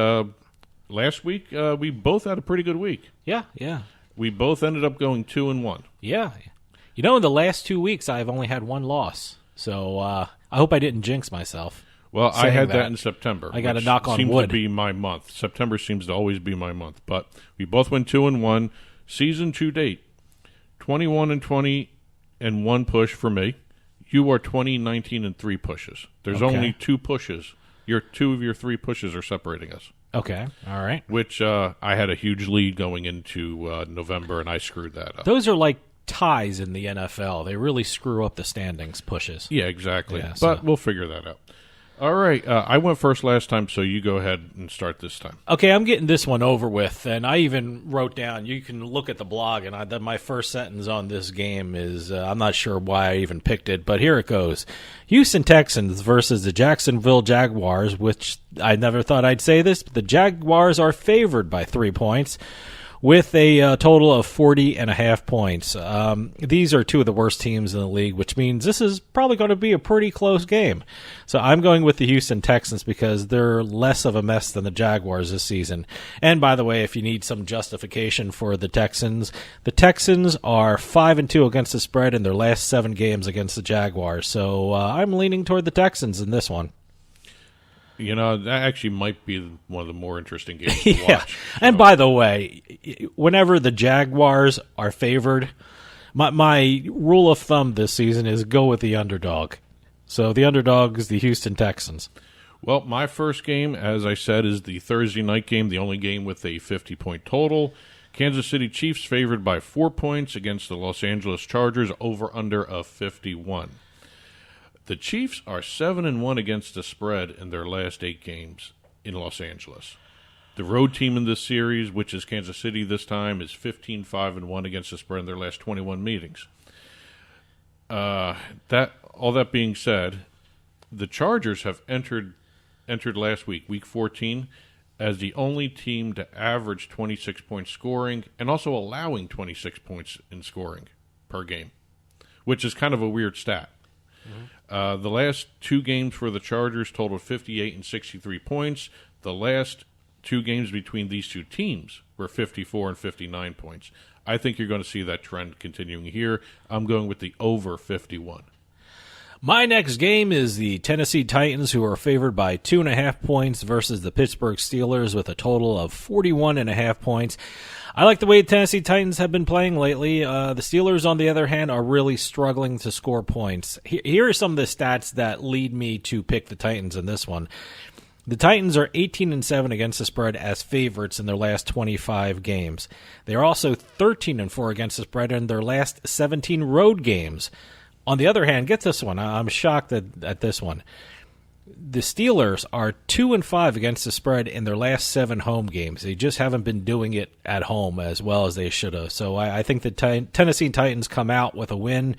last week, we both had a pretty good week. Yeah. We both ended up going 2-1. Yeah. In the last 2 weeks, I've only had one loss. So I hope I didn't jinx myself. Well, I had that in September. I got to knock on seems wood. To be my month. September seems to always be my month. But we both went 2-1. Season to date, 21-20 and 1 push for me. You are 20-19 and 3 pushes. There's only 2 pushes. 2 of your 3 pushes are separating us. Okay, all right. Which I had a huge lead going into November, and I screwed that up. Those are like ties in the NFL. They really screw up the standings pushes. Yeah, exactly. Yeah, but we'll figure that out. All right, I went first last time, so you go ahead and start this time. Okay, I'm getting this one over with, and I even wrote down, you can look at the blog, and my first sentence on this game is, I'm not sure why I even picked it, but here it goes. Houston Texans versus the Jacksonville Jaguars, which I never thought I'd say this, but the Jaguars are favored by 3 points. With a total of 40.5 points. These are 2 of the worst teams in the league, which means this is probably going to be a pretty close game. So I'm going with the Houston Texans because they're less of a mess than the Jaguars this season. And by the way, if you need some justification for the Texans are 5-2 against the spread in their last 7 games against the Jaguars. So I'm leaning toward the Texans in this one. That actually might be one of the more interesting games to watch. And by the way, whenever the Jaguars are favored, my rule of thumb this season is go with the underdog. So the underdog is the Houston Texans. Well, my first game, as I said, is the Thursday night game, the only game with a 50-point total. Kansas City Chiefs favored by 4 points against the Los Angeles Chargers, over-under of 51. The Chiefs are 7-1 against the spread in their last 8 games in Los Angeles. The road team in this series, which is Kansas City this time, is 15-5-1 against the spread in their last 21 meetings. All that being said, the Chargers have entered last week, week 14, as the only team to average 26 points scoring and also allowing 26 points in scoring per game, which is kind of a weird stat. Mm-hmm. The last 2 games for the Chargers totaled 58 and 63 points. The last 2 games between these 2 teams were 54 and 59 points. I think you're going to see that trend continuing here. I'm going with the over 51. My next game is the Tennessee Titans, who are favored by 2.5 points versus the Pittsburgh Steelers with a total of 41.5 points. I like the way the Tennessee Titans have been playing lately. The Steelers, on the other hand, are really struggling to score points. Here are some of the stats that lead me to pick the Titans in this one. The Titans are 18-7 against the spread as favorites in their last 25 games. They are also 13-4 against the spread in their last 17 road games. On the other hand, get this one. I'm shocked at this one. The Steelers are 2-5 against the spread in their last 7 home games. They just haven't been doing it at home as well as they should have. So I think the Tennessee Titans come out with a win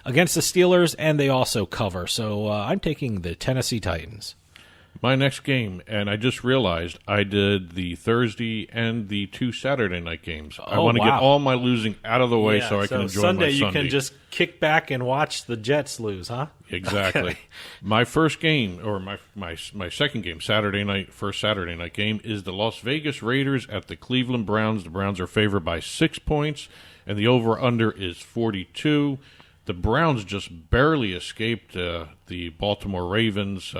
against the Steelers, and they also cover. So I'm taking the Tennessee Titans. My next game, and I just realized I did the Thursday and the 2 Saturday night games. I want to get all my losing out of the way so I can enjoy Sunday, my Sunday. You can just kick back and watch the Jets lose, huh? Exactly. Okay. My first game, or my second game, first Saturday night game, is the Las Vegas Raiders at the Cleveland Browns. The Browns are favored by 6 points, and the over-under is 42. The Browns just barely escaped the Baltimore Ravens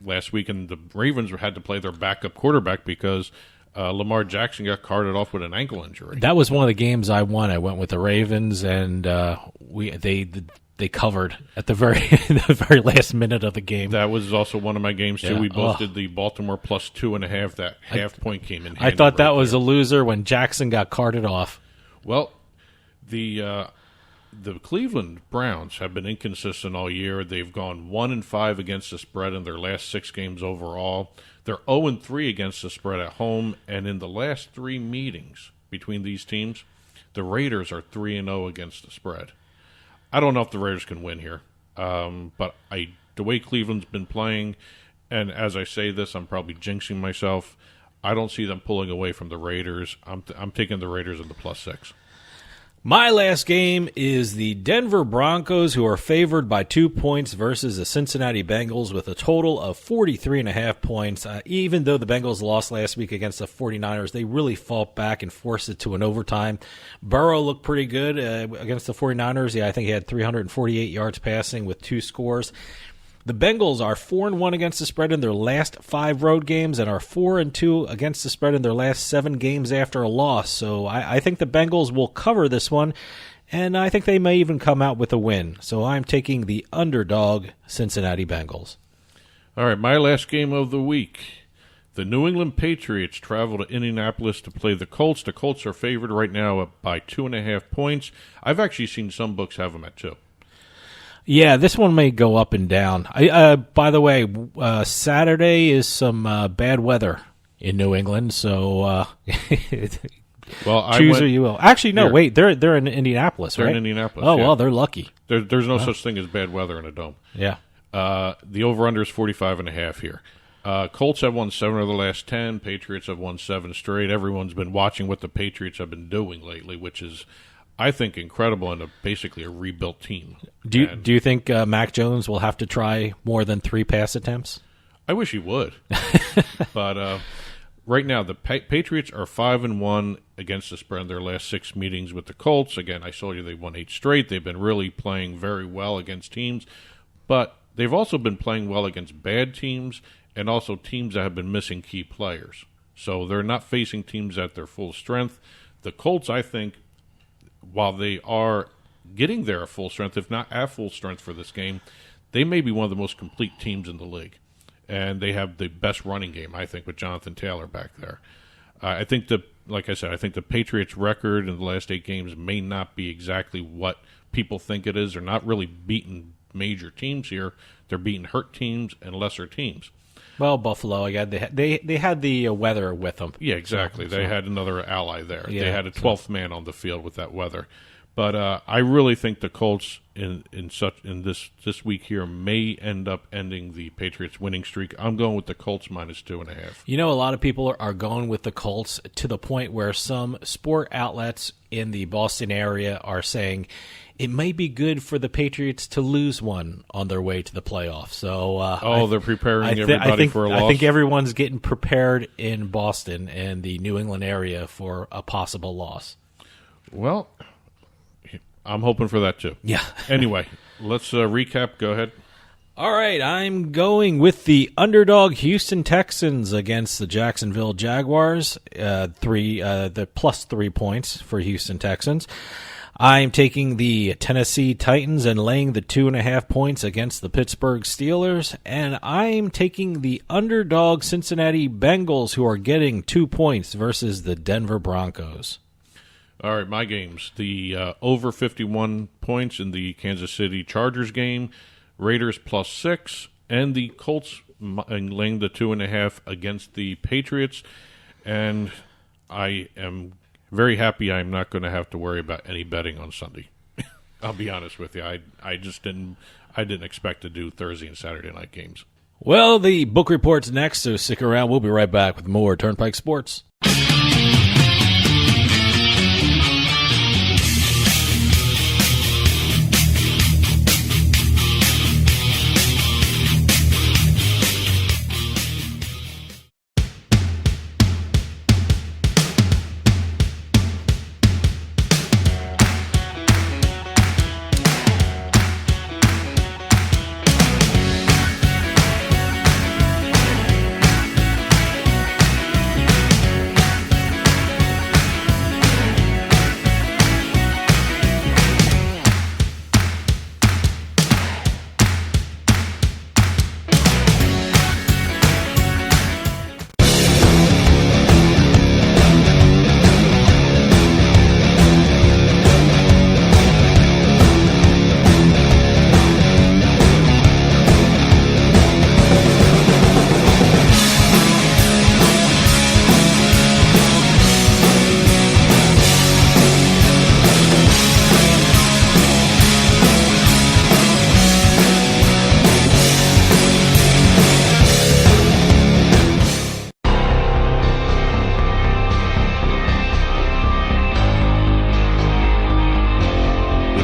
last week, and the Ravens had to play their backup quarterback because Lamar Jackson got carted off with an ankle injury. That was one of the games I won. I went with the Ravens, and they covered at the very last minute of the game. That was also one of my games too. Yeah. We both did the Baltimore plus 2.5. That half point came in. I thought that was a loser when Jackson got carted off. Well, the Cleveland Browns have been inconsistent all year. They've gone 1-5 against the spread in their last 6 games overall. They're 0-3 against the spread at home, and in the last 3 meetings between these teams, the Raiders are 3-0 against the spread. I don't know if the Raiders can win here, but the way Cleveland's been playing, and as I say this, I'm probably jinxing myself, I don't see them pulling away from the Raiders. I'm taking the Raiders in the plus 6. My last game is the Denver Broncos, who are favored by 2 points versus the Cincinnati Bengals with a total of 43.5 points. Even though the Bengals lost last week against the 49ers, they really fought back and forced it to an overtime. Burrow looked pretty good against the 49ers. Yeah, I think he had 348 yards passing with 2 scores. The Bengals are 4-1 against the spread in their last 5 road games and are 4-2 against the spread in their last 7 games after a loss. So I think the Bengals will cover this one, and I think they may even come out with a win. So I'm taking the underdog Cincinnati Bengals. All right, my last game of the week. The New England Patriots travel to Indianapolis to play the Colts. The Colts are favored right now by 2.5 points. I've actually seen some books have them at 2. Yeah, this one may go up and down. By the way, Saturday is some bad weather in New England, so choose who you will. Actually, no, wait, they're in Indianapolis, right? They're in Indianapolis. Oh, well, they're lucky. There's no such thing as bad weather in a dome. Yeah. The over-under is 45.5 here. Colts have won 7 of the last 10. Patriots have won 7 straight. Everyone's been watching what the Patriots have been doing lately, which is, I think, incredible and basically a rebuilt team. Do you think Mac Jones will have to try more than 3 pass attempts? I wish he would. But right now, the Patriots are 5-1 against the spread in their last 6 meetings with the Colts. Again, I told you they won 8 straight. They've been really playing very well against teams. But they've also been playing well against bad teams and also teams that have been missing key players. So they're not facing teams at their full strength. The Colts, I think, while they are getting there at full strength, if not at full strength for this game, they may be one of the most complete teams in the league. and they have the best running game, I think, with Jonathan Taylor back there. I think like I said, I think the Patriots' record in the last 8 games may not be exactly what people think it is. They're not really beating major teams here. They're beating hurt teams and lesser teams. Well, Buffalo, again, they had the weather with them. Yeah, exactly. They had another ally there. Yeah, they had a 12th man on the field with that weather. But I really think the Colts in this week here may end up ending the Patriots' winning streak. I'm going with the Colts -2.5. You know, a lot of people are going with the Colts to the point where some sport outlets in the Boston area are saying it may be good for the Patriots to lose one on their way to the playoffs. So, they're preparing everybody for a loss? I think everyone's getting prepared in Boston and the New England area for a possible loss. Well, I'm hoping for that too. Yeah. Anyway, let's recap. Go ahead. All right, I'm going with the underdog Houston Texans against the Jacksonville Jaguars. The +3 points for Houston Texans. I'm taking the Tennessee Titans and laying the 2.5 points against the Pittsburgh Steelers. And I'm taking the underdog Cincinnati Bengals, who are getting 2 points versus the Denver Broncos. All right, my games. The over 51 points in the Kansas City Chargers game, Raiders +6, and the Colts laying the 2.5 against the Patriots. And I am very happy I'm not going to have to worry about any betting on Sunday. I'll be honest with you. I just didn't expect to do Thursday and Saturday night games. Well, the book report's next, so stick around. We'll be right back with more Turnpike Sports.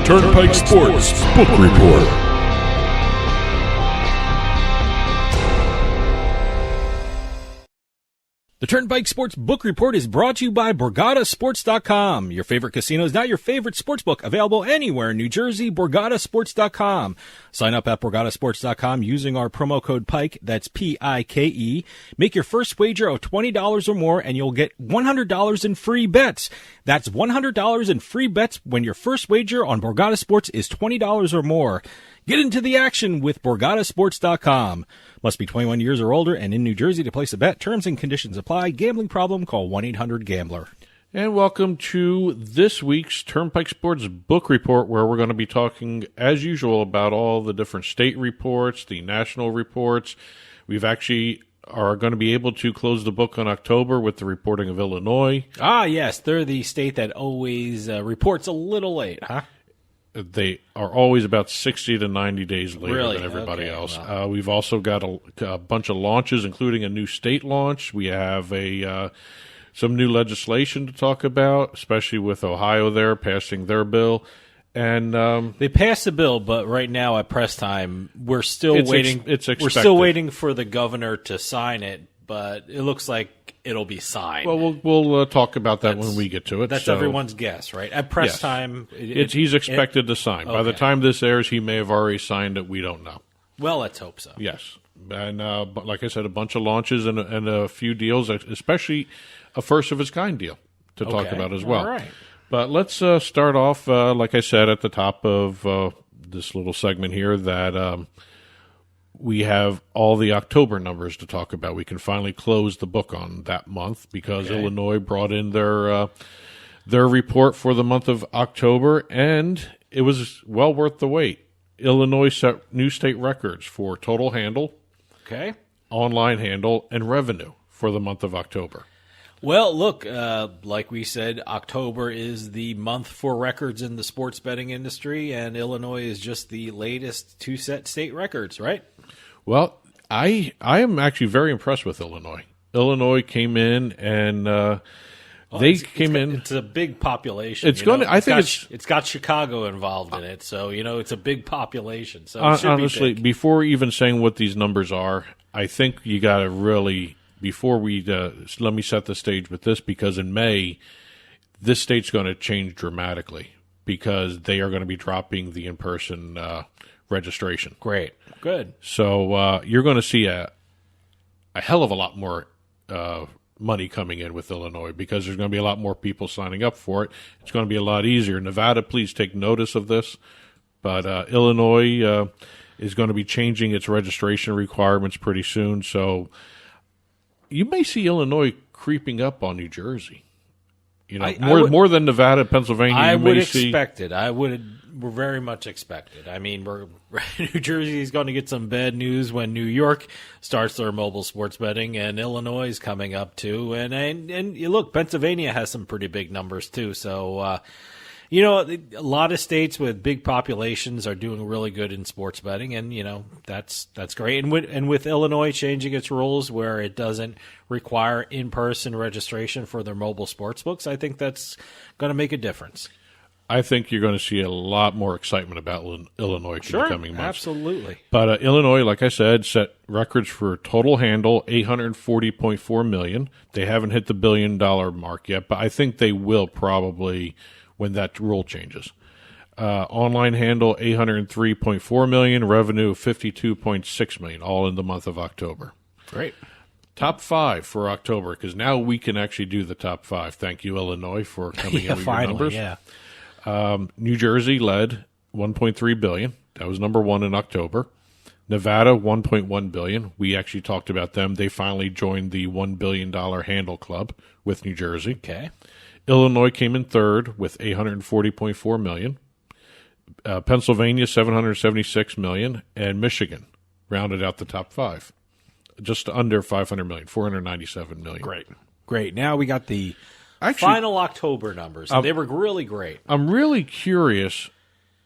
Turnpike Sports Book Report. The Turnpike Sports Book Report is brought to you by BorgataSports.com. Your favorite casino is not your favorite sportsbook. Available anywhere in New Jersey, BorgataSports.com. Sign up at BorgataSports.com using our promo code PIKE, that's P-I-K-E. Make your first wager of $20 or more and you'll get $100 in free bets. That's $100 in free bets when your first wager on Borgata Sports is $20 or more. Get into the action with BorgataSports.com. Must be 21 years or older and in New Jersey to place a bet. Terms and conditions apply. Gambling problem? Call 1-800-GAMBLER. And welcome to this week's Turnpike Sports Book Report, where we're going to be talking, as usual, about all the different state reports, the national reports. We've actually are going to be able to close the book on October with the reporting of Illinois. Ah, yes. They're the state that always reports a little late, huh? They are always about 60 to 90 days later than everybody else. Wow. We've also got a bunch of launches, including a new state launch. We have some new legislation to talk about, especially with Ohio there passing their bill. And they passed the bill, but right now at press time, we're still waiting. It's expected. We're still waiting for the governor to sign it, but it looks like it'll be signed. Well, we'll talk about that when we get to it. That's everyone's guess, right? At press time, he's expected to sign. By the time this airs, he may have already signed it. We don't know. Well, let's hope so. Yes, and but like I said, a bunch of launches and a few deals, especially a first of its kind deal to talk about as well. All right. But let's start off, like I said at the top of this little segment here, that we have all the October numbers to talk about. We can finally close the book on that month because Illinois brought in their report for the month of October, and it was well worth the wait. Illinois set new state records for total handle, online handle, and revenue for the month of October. Well, look, like we said, October is the month for records in the sports betting industry, and Illinois is just the latest to set state records, right? Well, I am actually very impressed with Illinois. Illinois came in and it's a big population. It's going. I think it's got Chicago involved in it, so it's a big population. So honestly, be big. Before even saying what these numbers are, I think you got to really before we let me set the stage with this, because in May, this state's going to change dramatically because they are going to be dropping the in-person registration. Great, good. So you're going to see a hell of a lot more money coming in with Illinois because there's going to be a lot more people signing up for it. It's going to be a lot easier. Nevada, please take notice of this. But Illinois is going to be changing its registration requirements pretty soon. So you may see Illinois creeping up on New Jersey. More than Nevada, Pennsylvania. I would expect it. We're very much expect it. I mean, New Jersey is going to get some bad news when New York starts their mobile sports betting, and Illinois is coming up too. And you look, Pennsylvania has some pretty big numbers too. So, a lot of states with big populations are doing really good in sports betting, and that's great. And with Illinois changing its rules where it doesn't require in-person registration for their mobile sports books, I think that's going to make a difference. I think you're going to see a lot more excitement about Illinois in the coming months. Absolutely. But Illinois, like I said, set records for total handle, $840.4 million. They haven't hit the $1 billion mark yet, but I think they will probably when that rule changes. Online handle, $803.4 million. Revenue, $52.6 million, all in the month of October. Great. Top 5 for October, because now we can actually do the top 5. Thank you, Illinois, for coming in with your numbers. Yeah. New Jersey led $1.3 billion. That was number 1 in October. Nevada, $1.1 billion. We actually talked about them. They finally joined the $1 billion handle club with New Jersey. Okay. Illinois came in third with $840.4 million. Pennsylvania, $776 million. And Michigan rounded out the top 5. Just under $500 million, $497 million. Great. Now we got the final October numbers. They were really great. I'm really curious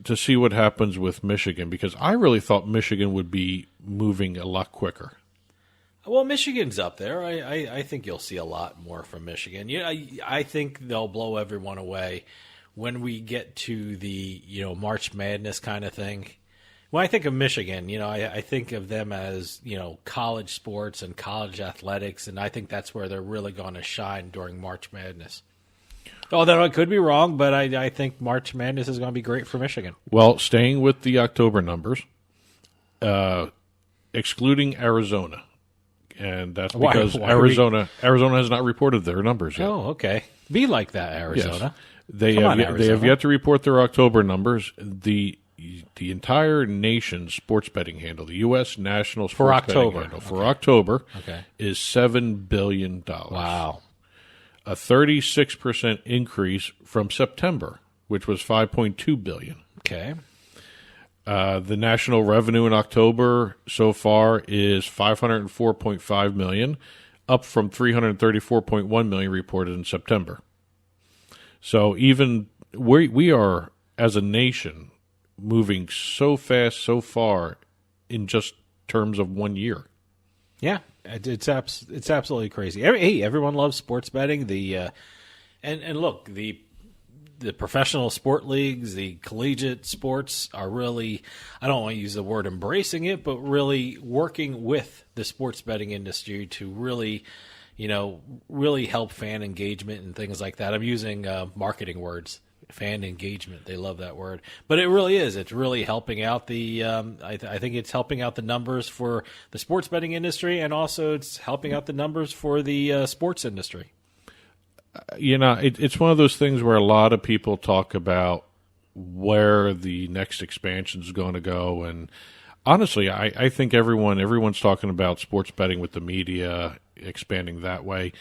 to see what happens with Michigan because I really thought Michigan would be moving a lot quicker. Well, Michigan's up there. I think you'll see a lot more from Michigan. I think they'll blow everyone away when we get to the March Madness kind of thing. When I think of Michigan, I think of them as, college sports and college athletics, and I think that's where they're really going to shine during March Madness. Although I could be wrong, but I think March Madness is going to be great for Michigan. Well, staying with the October numbers, excluding Arizona, and that's because Arizona has not reported their numbers yet. Oh, okay. Be like that, Arizona. Yes. They have yet to report their October numbers. The entire nation's sports betting handle, the U.S. national sports betting handle for October is $7 billion. Wow. A 36% increase from September, which was $5.2 billion. Okay. The national revenue in October so far is $504.5 million, up from $334.1 million reported in September. So even we are, as a nation, moving so fast, so far in just terms of 1 year. Yeah, it's absolutely crazy. Everyone loves sports betting. And look, the professional sport leagues, the collegiate sports are really, I don't want to use the word embracing it, but really working with the sports betting industry to really, really help fan engagement and things like that. I'm using marketing words. Fan engagement. They love that word. But it really is. It's really helping out the I think it's helping out the numbers for the sports betting industry, and also it's helping out the numbers for the sports industry. It's one of those things where a lot of people talk about where the next expansion is going to go, and Honestly, I think everyone's talking about sports betting with the media expanding that way.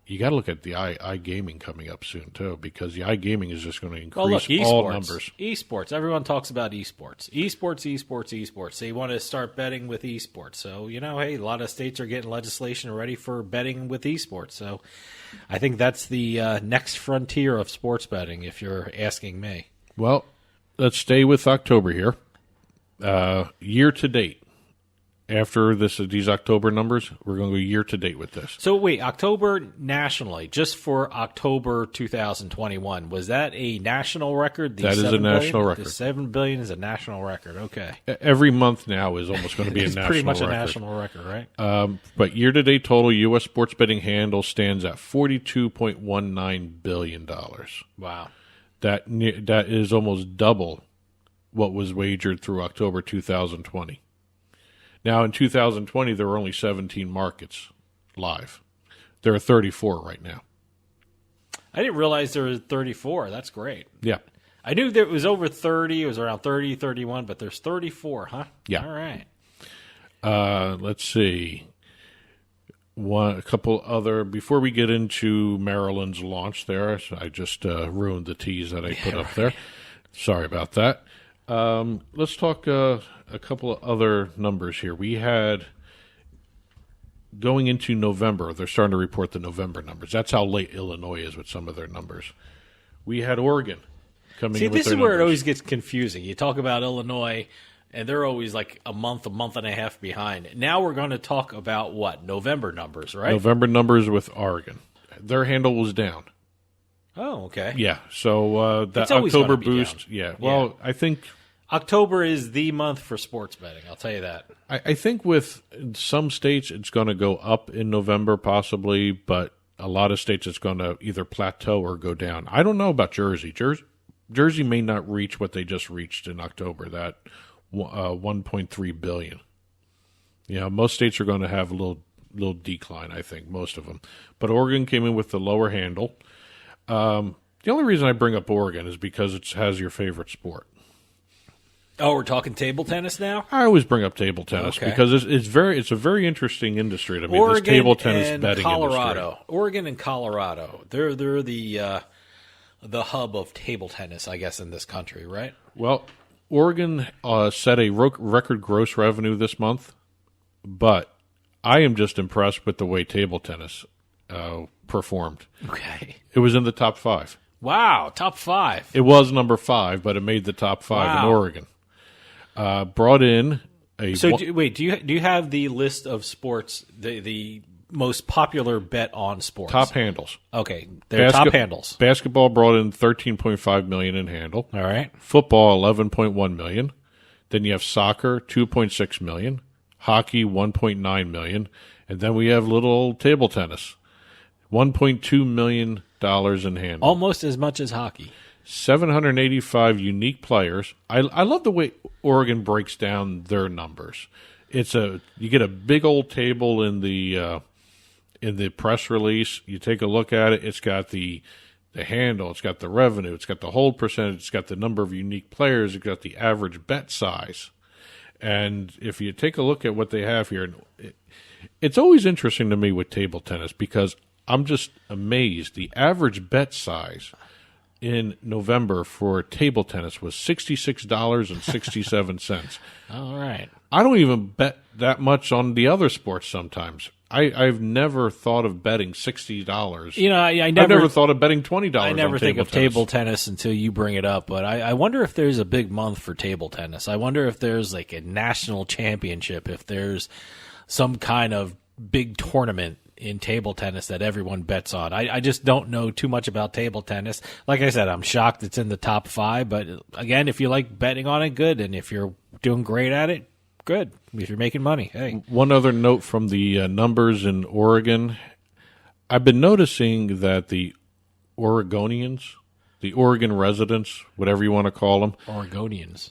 You got to look at the iGaming coming up soon too, because the iGaming is just going to increase all numbers. Esports. Everyone talks about esports. Esports. They want to start betting with esports. So hey, a lot of states are getting legislation ready for betting with esports. So I think that's the next frontier of sports betting, if you're asking me. Well, let's stay with October here. Year to date. After these October numbers, we're going to go year to date with this. So wait, October nationally, just for October 2021, was that a national record? That is a national record. The $7 billion is a national record. Okay. Every month now is almost going to be a national record. It's pretty much a national record, right? But year to date total U.S. sports betting handle stands at $42.19 billion. Wow. That is almost double what was wagered through October 2020. Now, in 2020, there were only 17 markets live. There are 34 right now. I didn't realize there were 34. That's great. Yeah. I knew there was over 30. It was around 30, 31, but there's 34, huh? Yeah. All right. Let's see. A couple other, before we get into Maryland's launch there, I just ruined the tease that I put up there. Sorry about that. Let's talk a couple of other numbers here. We had, going into November, they're starting to report the November numbers. That's how late Illinois is with some of their numbers. We had Oregon coming in with their numbers. See, this is where it always gets confusing. You talk about Illinois, and they're always like a month and a half behind. Now we're going to talk about what? November numbers, right? November numbers with Oregon. Their handle was down. Oh, okay. Yeah, so that October boost. Yeah, well, I think October is the month for sports betting. I'll tell you that. I think with some states it's going to go up in November possibly, but a lot of states it's going to either plateau or go down. I don't know about Jersey. Jersey may not reach what they just reached in October, that 1.3 billion. Most states are going to have a little decline, I think, most of them. But Oregon came in with the lower handle. The only reason I bring up Oregon is because it has your favorite sport. Oh, we're talking table tennis now? I always bring up table tennis because it's a very interesting industry to me. Oregon this table tennis and betting Colorado. industry. Oregon and Colorado. They're the hub of table tennis, I guess, in this country, right? Well, Oregon set a record gross revenue this month, but I am just impressed with the way table tennis performed. Okay. It was in the top 5. Wow, top 5. It was number 5, but it made the top 5 in Oregon. Brought in a. So do you have the list of sports, the most popular bet on sports? Top handles. Okay, they're top handles. Basketball brought in $13.5 million in handle. All right. Football $11.1 million. Then you have soccer $2.6 million. Hockey $1.9 million, and then we have little old table tennis, $1.2 million in handle. Almost as much as hockey. 785 unique players. I love the way Oregon breaks down their numbers. You get a big old table in the press release. You take a look at it. It's got the handle. It's got the revenue. It's got the hold percentage. It's got the number of unique players. It's got the average bet size. And if you take a look at what they have here, it's always interesting to me with table tennis because I'm just amazed. The average bet size in November for table tennis was $66.67. All right. I don't even bet that much on the other sports sometimes. I've never thought of betting $60. I've never thought of betting $20 I never on think of tennis. table tennis until you bring it up, but I wonder if there's a big month for table tennis. I wonder if there's like a national championship, if there's some kind of big tournament in table tennis that everyone bets on. I just don't know too much about table tennis. Like I said, I'm shocked it's in the top 5, but again, if you like betting on it, good, and if you're doing great at it, good. If you're making money, hey. One other note from the numbers in Oregon, I've been noticing that the Oregonians, the Oregon residents, whatever you want to call them. Oregonians?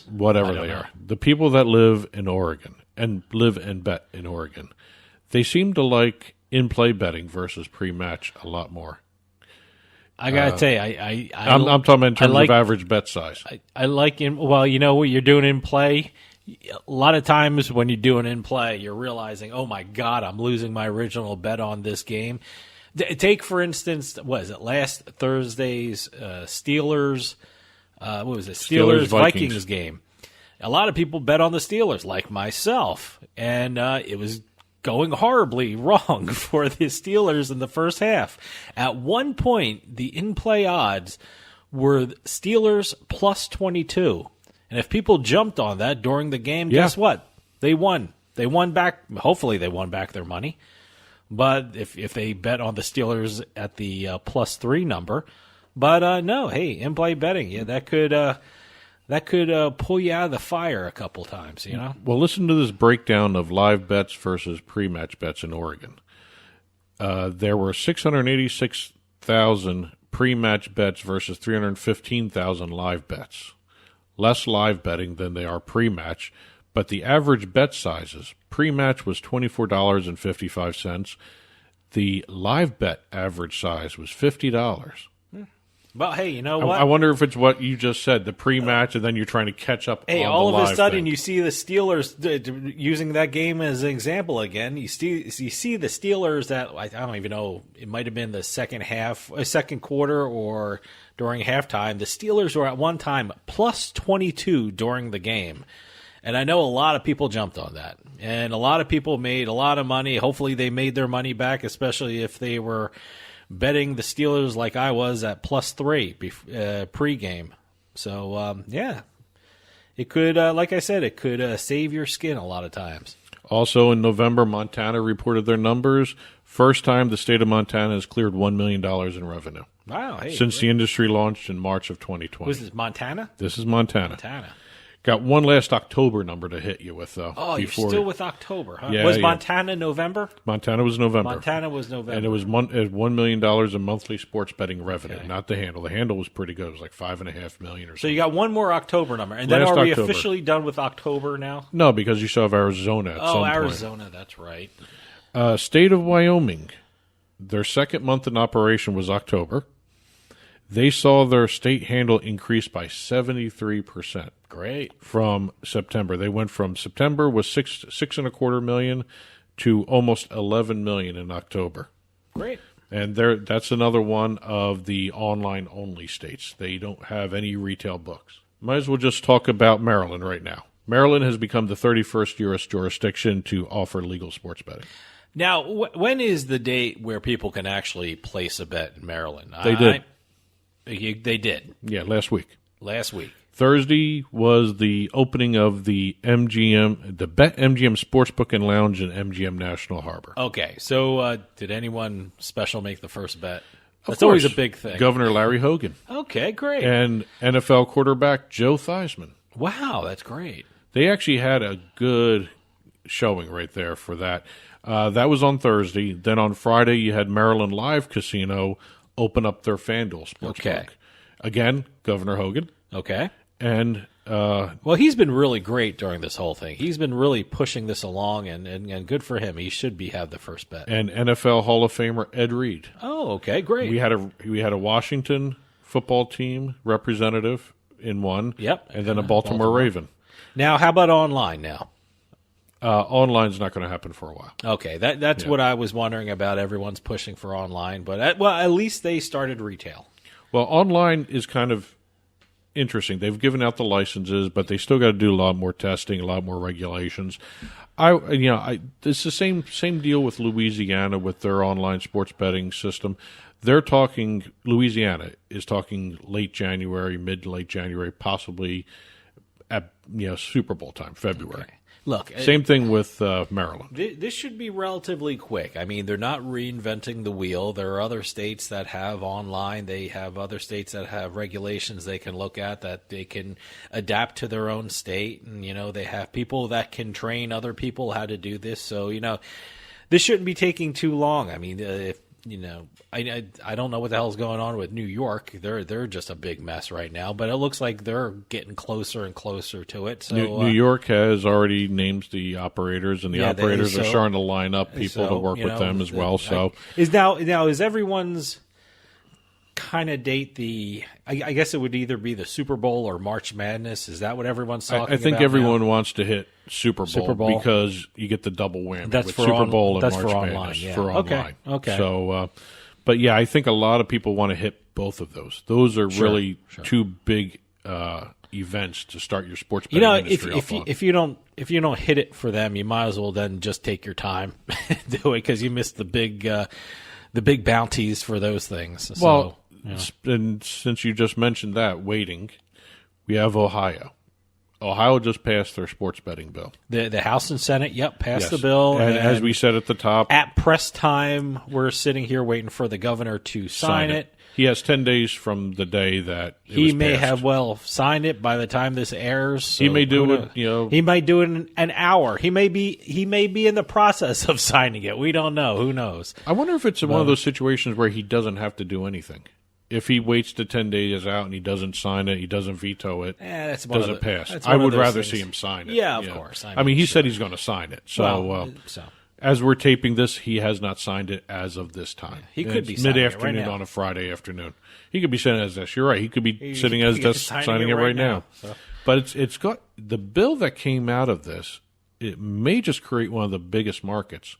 Whatever they are. The people that live in Oregon and live and bet in Oregon, they seem to like in-play betting versus pre-match a lot more. I gotta tell you, I'm talking in terms of average bet size. I like well, you know what you're doing in play. a lot of times when you do an in-play, you're realizing, oh, my God, I'm losing my original bet on this game. Take, for instance, what is it, last Thursday's Steelers, what was it, Steelers-Vikings game. A lot of people bet on the Steelers, like myself, and it was going horribly wrong for the Steelers in the first half. At one point, the in-play odds were Steelers plus 22. And if people jumped on that during the game, guess what? They won. They won back. Hopefully they won back their money. But if they bet on the Steelers at the plus 3 number. But no, hey, in-play betting, yeah, that could pull you out of the fire a couple times, you know? Well, listen to this breakdown of live bets versus pre-match bets in Oregon. There were 686,000 pre-match bets versus 315,000 live bets. Less live betting than they are pre-match, but the average bet sizes, pre-match was $24.55. The live bet average size was $50. Well, hey, you know what? I wonder if it's what you just said, the pre-match, and then you're trying to catch up on the live. Hey, all of a sudden you see the Steelers, using that game as an example again, you see the Steelers that, I don't even know, it might have been the second quarter or during halftime. The Steelers were at one time plus 22 during the game. And I know a lot of people jumped on that. And a lot of people made a lot of money. Hopefully they made their money back, especially if they were betting the Steelers like I was at plus 3 pregame. So, yeah, it could, like I said, it could save your skin a lot of times. Also in November, Montana reported their numbers. First time the state of Montana has cleared $1 million in revenue. Wow. Hey, since the industry launched in March of 2020. Was this Montana? This is Montana. Montana. Got one last October number to hit you with, though. Oh, you're still with October, huh? Yeah, was Montana November? Montana was November. Montana was November. And it was $1 million in monthly sports betting revenue, not the handle. The handle was pretty good. It was like $5.5 million or something. So you got one more October number. And then are we officially done with October now? No, because you still have Arizona at some point. Oh, Arizona, that's right. State of Wyoming, their second month in operation was October. They saw their state handle increase by 73%. Great. From September. They went from September was $6.25 million to almost $11 million in October. Great. And that's another one of the online only states. They don't have any retail books. Might as well just talk about Maryland right now. Maryland has become the 31st U.S. jurisdiction to offer legal sports betting. Now, when is the date where people can actually place a bet in Maryland? They did. They did. Yeah, last week. Thursday was the opening of the MGM, the Bet MGM Sportsbook and Lounge in MGM National Harbor. Okay, so did anyone special make the first bet? That's course. always a big thing. Governor Larry Hogan. Okay, great. And NFL quarterback Joe Theismann. Wow, that's great. They actually had a good showing right there for that. That was on Thursday. Then on Friday, you had Maryland Live Casino open up their FanDuel Sportsbook. Okay. Again, Governor Hogan. Okay. And well, he's been really great during this whole thing. He's been really pushing this along, and good for him. He should have the first bet. And NFL Hall of Famer Ed Reed. Oh, okay, great. We had a Washington football team representative in one. Yep. And then a Baltimore Raven. Now, how about online now? Online's not going to happen for a while. Okay, that's what I was wondering about. Everyone's pushing for online, but at least they started retail. Well, online is kind of interesting. They've given out the licenses, but they still got to do a lot more testing, a lot more regulations. It's the same deal with Louisiana with their online sports betting system. They're talking. Louisiana is talking late January, mid to late January, possibly at Super Bowl time, February. Okay. Look, same thing with Maryland. This should be relatively quick. I mean, they're not reinventing the wheel. There are other states that have online. They have other states that have regulations they can look at that they can adapt to their own state. And, they have people that can train other people how to do this. So, this shouldn't be taking too long. I mean, I don't know what the hell's going on with New York. They're just a big mess right now, but it looks like they're getting closer and closer to it. So New York has already named the operators, and the operators are starting to line up people to work with them as well. So is everyone's kind of date the? I guess it would either be the Super Bowl or March Madness. Is that what everyone's talking about? I think everyone wants to hit Super Bowl because you get the double whammy. That's with for Super Bowl and that's March for Madness online. Yeah. for online. Okay. So, but yeah, I think a lot of people want to hit both of those. Those are really two big events to start your sports betting industry off on. If you don't hit it for them, you might as well then just take your time and do it because you missed the big bounties for those things. Well, and since you just mentioned that, waiting, we have Ohio. Ohio just passed their sports betting bill. The House and Senate, passed the bill. And as we said at the top, at press time, we're sitting here waiting for the governor to sign it. He has 10 days from the day that he may passed. have signed it by the time this airs. So he may do it. He might do it in an hour. He may be in the process of signing it. We don't know. Who knows? I wonder if it's one of those situations where he doesn't have to do anything. If he waits the 10 days out and he doesn't sign it, he doesn't veto it, does it pass? I would rather see him sign it. Yeah, of course. I mean, he said he's going to sign it. So, as we're taping this, he has not signed it as of this time. He could be signing mid-afternoon it right now. on a Friday afternoon. He could be sitting as this. You're right. He could be sitting as this, signing it right now. So. But it's got the bill that came out of this. It may just create one of the biggest markets.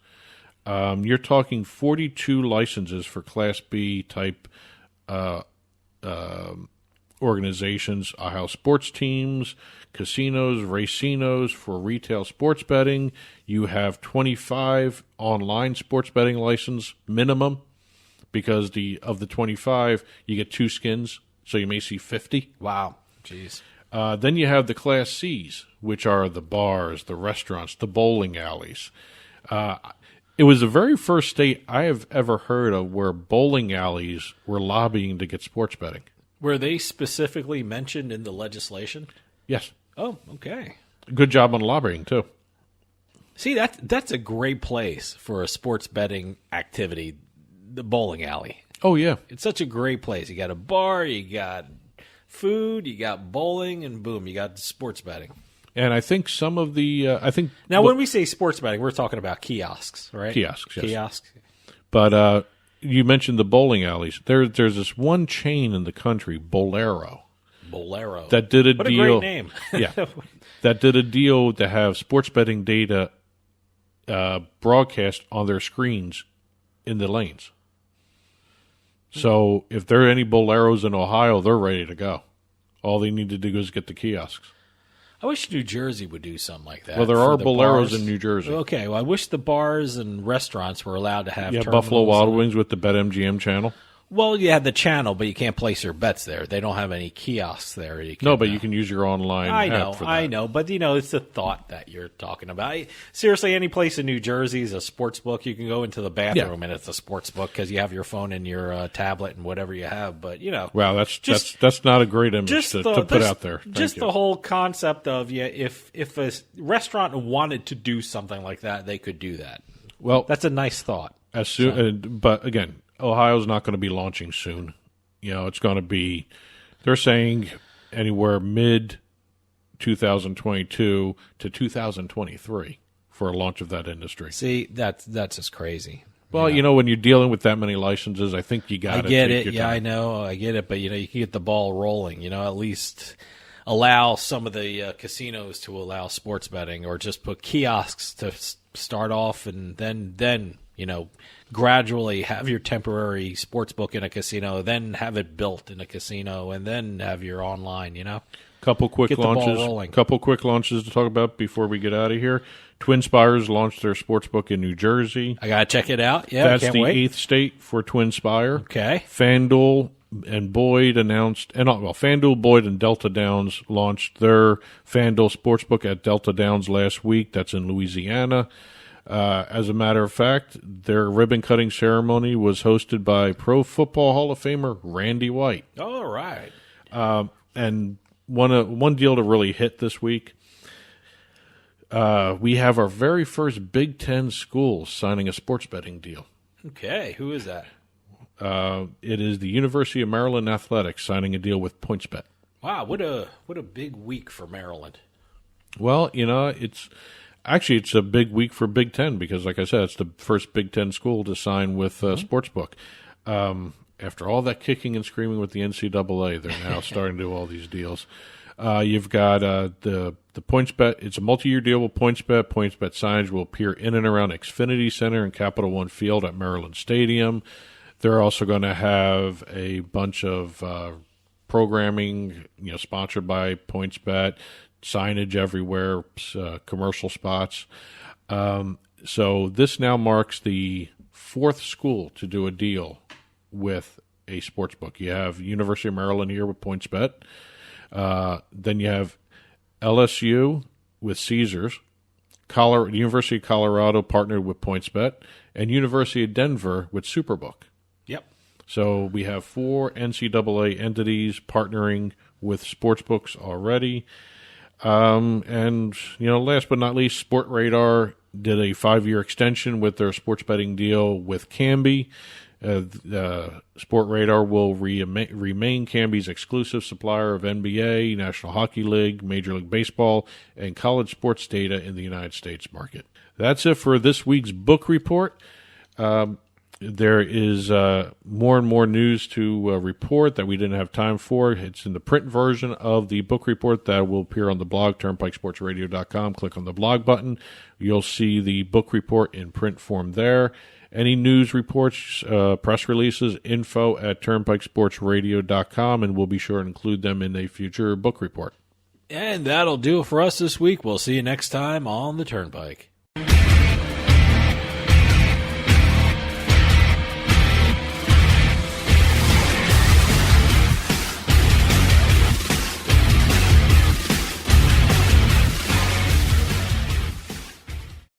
You're talking 42 licenses for Class B type organizations, Ohio sports teams, casinos, racinos for retail sports betting. You have 25 online sports betting license minimum because of the 25, you get 2 skins, so you may see 50. Wow. Jeez. Then you have the Class Cs, which are the bars, the restaurants, the bowling alleys. It was the very first state I have ever heard of where bowling alleys were lobbying to get sports betting. Were they specifically mentioned in the legislation? Yes. Oh, okay. Good job on lobbying, too. See, that's a great place for a sports betting activity, the bowling alley. Oh, yeah. It's such a great place. You got a bar, you got food, you got bowling, and boom, you got sports betting. And I think some of the now when we say sports betting, we're talking about kiosks, right? Kiosks, yes. Kiosks. But you mentioned the bowling alleys. There's this one chain in the country, Bolero. That did a deal. What a great name. Yeah. That did a deal to have sports betting data broadcast on their screens in the lanes. So if there are any Boleros in Ohio, they're ready to go. All they need to do is get the kiosks. I wish New Jersey would do something like that. Well, there are the Boleros bars. in New Jersey. Okay, well, I wish the bars and restaurants were allowed to have Buffalo Wild Wings with the BetMGM channel. Well, you have the channel, but you can't place your bets there. They don't have any kiosks there. You can use your online app for that. I know, but it's the thought that you're talking about. Seriously, any place in New Jersey is a sports book. You can go into the bathroom and it's a sports book because you have your phone and your tablet and whatever you have. But wow, that's not a great image to put out there. The whole concept of if a restaurant wanted to do something like that, they could do that. Well, that's a nice thought. But again, Ohio's not going to be launching soon. It's going to be, they're saying anywhere mid-2022 to 2023 for a launch of that industry. See, that's just crazy. Well, when you're dealing with that many licenses, I think you got to get take it. your time. I know. I get it. But, you can get the ball rolling, at least allow some of the casinos to allow sports betting or just put kiosks to start off and then gradually have your temporary sports book in a casino, then have it built in a casino, and then have your online, Couple quick Get launches. The ball rolling. Couple quick launches to talk about before we get out of here. Twin Spires launched their sports book in New Jersey. I gotta check it out. Yeah, that's can't the wait. 8th state for Twin Spire. Okay. FanDuel and Boyd FanDuel, Boyd, and Delta Downs launched their FanDuel sportsbook at Delta Downs last week. That's in Louisiana. As a matter of fact, their ribbon-cutting ceremony was hosted by Pro Football Hall of Famer Randy White. All right. And one deal to really hit this week, we have our very first Big Ten school signing a sports betting deal. Okay, who is that? It is the University of Maryland Athletics signing a deal with PointsBet. Wow, what a big week for Maryland. Well, it's a big week for Big Ten because, like I said, it's the first Big Ten school to sign with Sportsbook. After all that kicking and screaming with the NCAA, they're now starting to do all these deals. You've got the PointsBet. It's a multi-year deal with PointsBet. PointsBet signage will appear in and around Xfinity Center and Capital One Field at Maryland Stadium. They're also going to have a bunch of programming, sponsored by PointsBet, signage everywhere, commercial spots. So this now marks the fourth school to do a deal with a sports book. You have University of Maryland here with PointsBet. Then you have LSU with Caesars, University of Colorado partnered with PointsBet, and University of Denver with Superbook. Yep. So we have 4 NCAA entities partnering with sportsbooks already. And, last but not least, Sport Radar did a 5-year extension with their sports betting deal with Kambi. Sport Radar will remain Kambi's exclusive supplier of NBA, National Hockey League, Major League Baseball, and college sports data in the United States market. That's it for this week's book report. There is more and more news to report that we didn't have time for. It's in the print version of the book report that will appear on the blog, turnpikesportsradio.com. Click on the blog button. You'll see the book report in print form there. Any news reports, press releases, info at turnpikesportsradio.com, and we'll be sure to include them in a future book report. And that'll do it for us this week. We'll see you next time on the Turnpike.